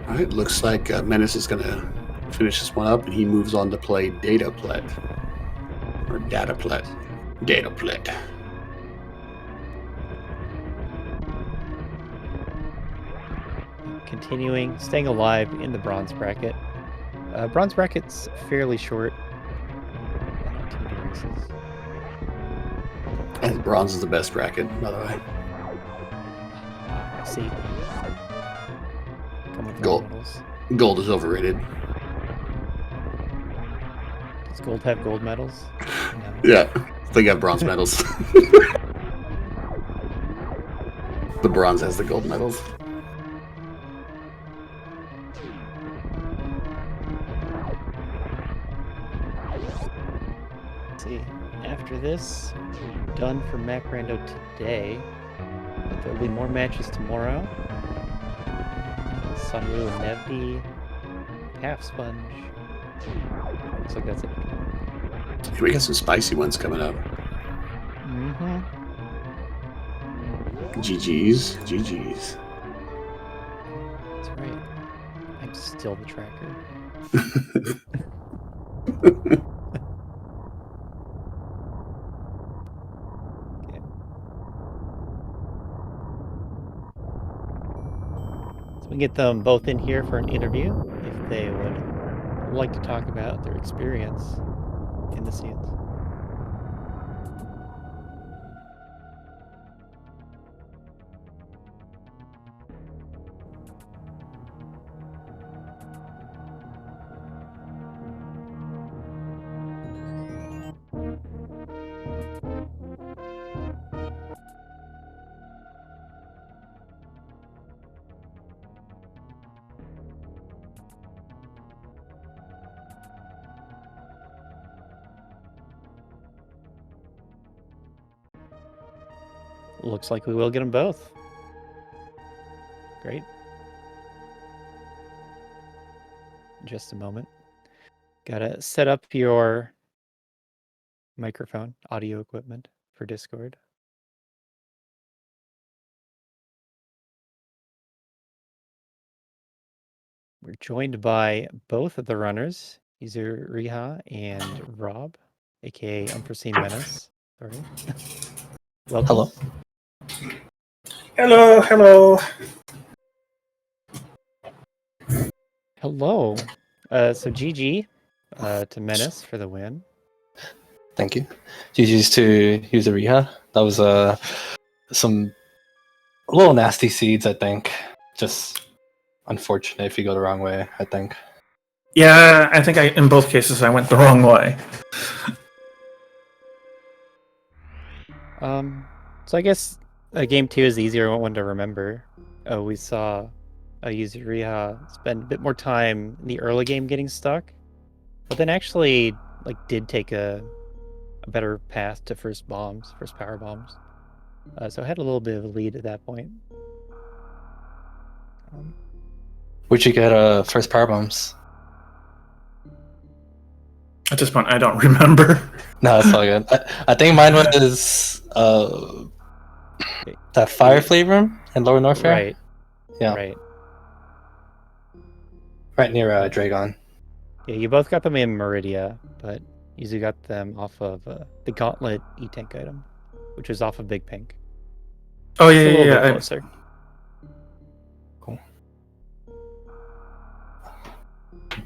Alright, looks like Menace is going to finish this one up, and he moves on to play Dataplet. Or Dataplet. Dataplet. Continuing, staying alive in the bronze bracket. Bronze bracket's fairly short. Not too many races. And bronze is the best bracket, by the way. I see. Come with Gold. medals. Gold is overrated. Does gold have gold medals? No. Yeah, they got bronze medals. The bronze has the gold medals. Let's see. After this, we're done for Mac Rando today. But there'll be more matches tomorrow. Sunru and Nevdi. Half Sponge. Looks like that's it. Hey, we got some spicy ones coming up. Mm-hmm. GG's. GG's. That's right. I'm still the tracker. Okay. So we can get them both in here for an interview if they would like to talk about their experience in the scenes. looks like we will get them both. Great. Just a moment. Gotta set up your microphone, audio equipment for Discord. We're joined by both of the runners, Yuzuriha and Rob, aka UnforeseenMenace. Sorry. Welcome. Hello. Hello, hello. Hello. So GG to Menace for the win. Thank you. GG's to Yuzuriha. That was some little nasty seeds, I think. Just unfortunate if you go the wrong way, I think. Yeah, I think in both cases I went the wrong way. So I guess game 2 is the easier one to remember. We saw Yuzuriha spend a bit more time in the early game getting stuck, but then actually did take a better path to first power bombs. So I had a little bit of a lead at that point. Where'd you get first power bombs? At this point, I don't remember. No, it's all good. I think mine was that Fire Flame room in Lower North Fair. Right. Yeah. Right near Dragon. Yeah, you both got them in Meridia, but Yuzu got them off of the Gauntlet E-Tank item, which was off of Big Pink. Oh It's a little yeah. bit closer. Cool.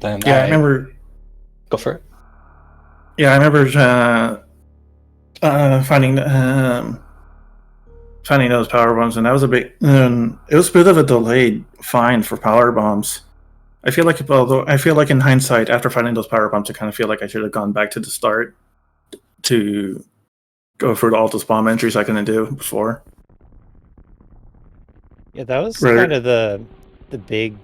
Then Yeah, I remember. Go for it. Yeah, I remember finding those power bombs, and that was it was a bit of a delayed find for power bombs. I feel like in hindsight, after finding those power bombs, I kind of feel like I should have gone back to the start to go for all those bomb entries I couldn't do before. Yeah, that was kind of the big,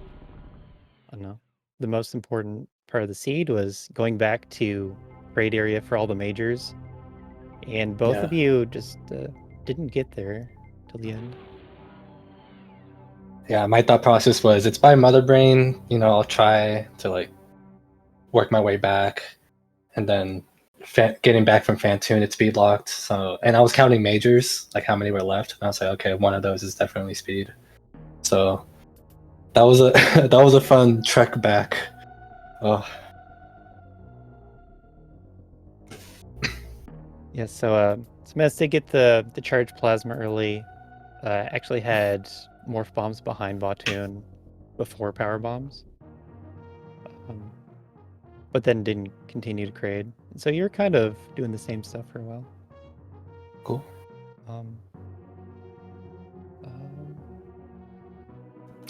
I don't know, the most important part of the seed was going back to raid area for all the majors, and both of you just didn't get there till the end. Yeah, my thought process was it's by Mother Brain, I'll try to work my way back, and then getting back from Fantoon, it's speed locked. So, and I was counting majors, like how many were left, and I was like, okay, one of those is definitely speed. So that was a fun trek back. Oh. Yeah, so Smith did get the charged plasma early. Actually had morph bombs behind Batoon before power bombs, but then didn't continue to crade. So you're kind of doing the same stuff for a while. Cool.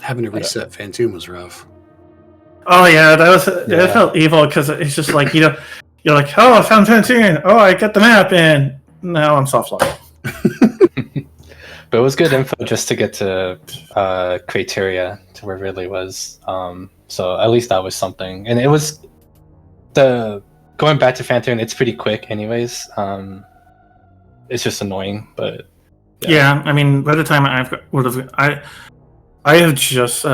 Having to reset Fantoon was rough. Oh yeah, that felt evil because it's just like you're like, oh, I found Fantoon. Oh, I got the map, and now I'm soft locked. But it was good info just to get to Crateria, to where Ridley was. So at least that was something. And it was going back to Fantoon, it's pretty quick anyways. It's just annoying, but yeah. I mean, by the time I have just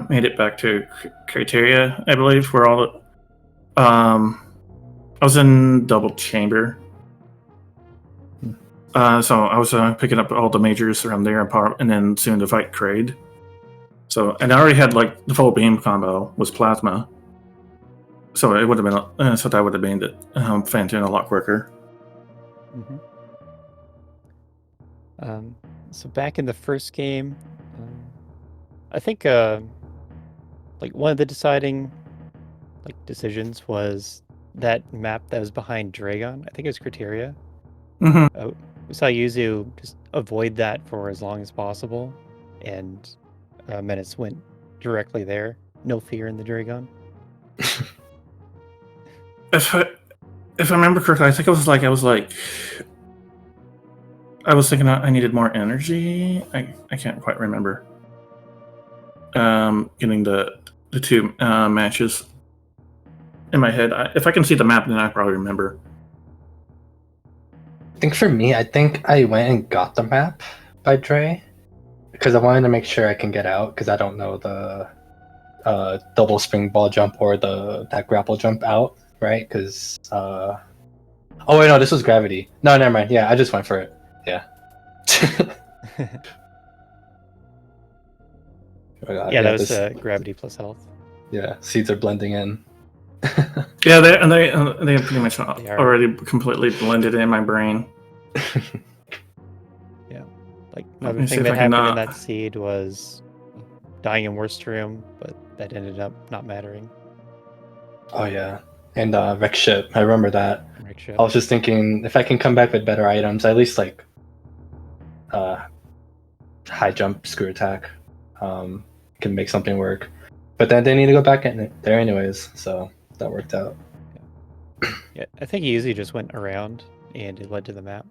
made it back to Crateria, I believe, where all I was in Double Chamber. So I was picking up all the majors around there and then soon to fight Kraid. So, and I already had the full beam combo was plasma. So it would have been that would have made it Fantoon a lot quicker. Mm-hmm. So back in the first game, I think one of the deciding decisions was that map that was behind Dragon. I think it was Criteria. Mm-hmm. We saw Yuzu just avoid that for as long as possible, and Menace went directly there. No fear in the Dragon. If I remember correctly, I think I was thinking I needed more energy. I can't quite remember. Getting the two matches in my head. If I can see the map, then I probably remember. I think for me, I went and got the map, by Dre because I wanted to make sure I can get out because I don't know the double spring ball jump or that grapple jump out, right? Because oh wait, no, this was gravity. No, never mind. Yeah, I just went for it. Yeah. Oh God, Yeah, that was this, gravity plus health. yeah, seeds are blending in. Yeah, they pretty much They are. already completely blended in my brain. Yeah. Like Let another me thing see if that I can happened in not- that seed was dying in worst room, but that ended up not mattering. Oh yeah, and wreck ship. I remember that. Rick ship. I was just thinking if I can come back with better items, at least like high jump, screw attack, can make something work. But then they need to go back in there anyways, so that worked out. Yeah, I think he usually just went around and it led to the map.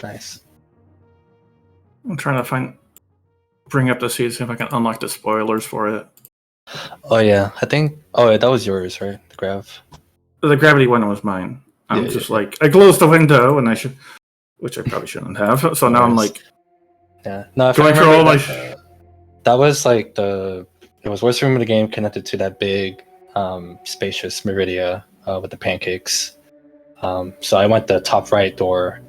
Nice. I'm trying to bring up the seed, see if I can unlock the spoilers for it. Oh yeah, I think. Oh, yeah, that was yours, right? The grav. The gravity one was mine. I'm Yeah, just yeah. like I closed the window, and which I probably shouldn't have. So now I'm like, Yeah. No, if going I through all remember my. that was like it was worst room in the game connected to that big, spacious Meridia with the pancakes. So I went the top right door.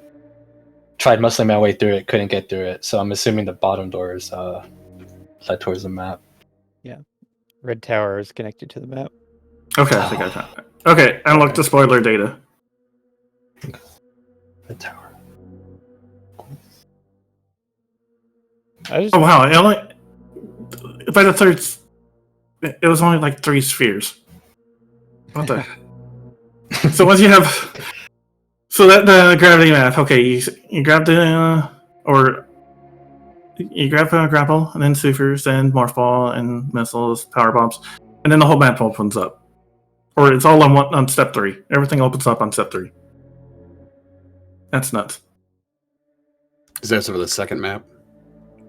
Tried muscling my way through it, couldn't get through it. So I'm assuming the bottom doors led towards the map. Red tower is connected to the map. Okay, I think I found it. Okay, unlock the spoiler data. The tower. I just Oh wow! By the third, it was only like 3 spheres. What the? So once you have, so that the gravity math. Okay, you grab you grab a grapple, and then supers, then morph ball, and missiles, power bombs, and then the whole map opens up. Or it's all on step 3. Everything opens up on step 3. That's nuts. Is that for the second map?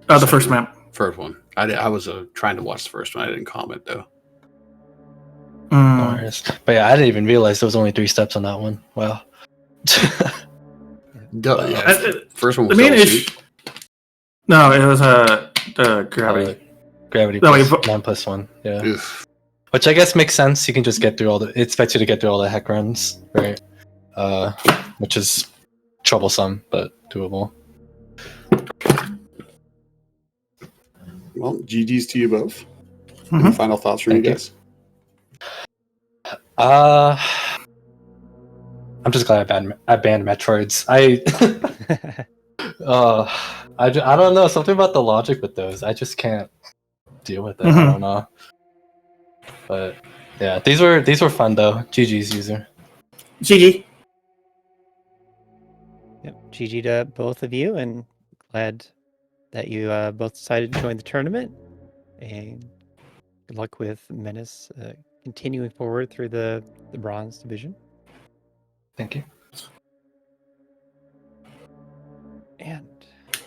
The first map. First one. I was trying to watch the first one. I didn't comment though. No worries. But yeah, I didn't even realize there was only 3 steps on that one. Wow. First one was The main double issue. shoot. No, it was gravity. Gravity No, plus wait, 1+1. Yeah. Oof. Which I guess makes sense. You can just get through it expects you to get through all the heck runs, right? Which is troublesome, but doable. Well, GG's to you both. Mhm. Any final thoughts from you Thank you. guys? I'm just glad I banned Metroids. I don't know, something about the logic with those. I just can't deal with it. I don't know. But yeah, these were fun though. GG's user. GG. Yep, GG to both of you, and glad that you both decided to join the tournament. And good luck with Menace continuing forward through the bronze division. Thank you. And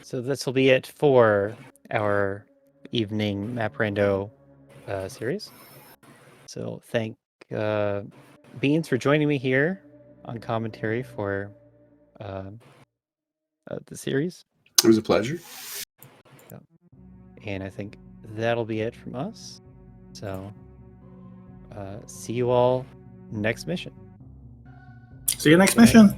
so this will be it for our evening Map Rando series. So thank Beans for joining me here on commentary for the series. It was a pleasure. And I think that'll be it from us. So see you all next mission. See you next mission.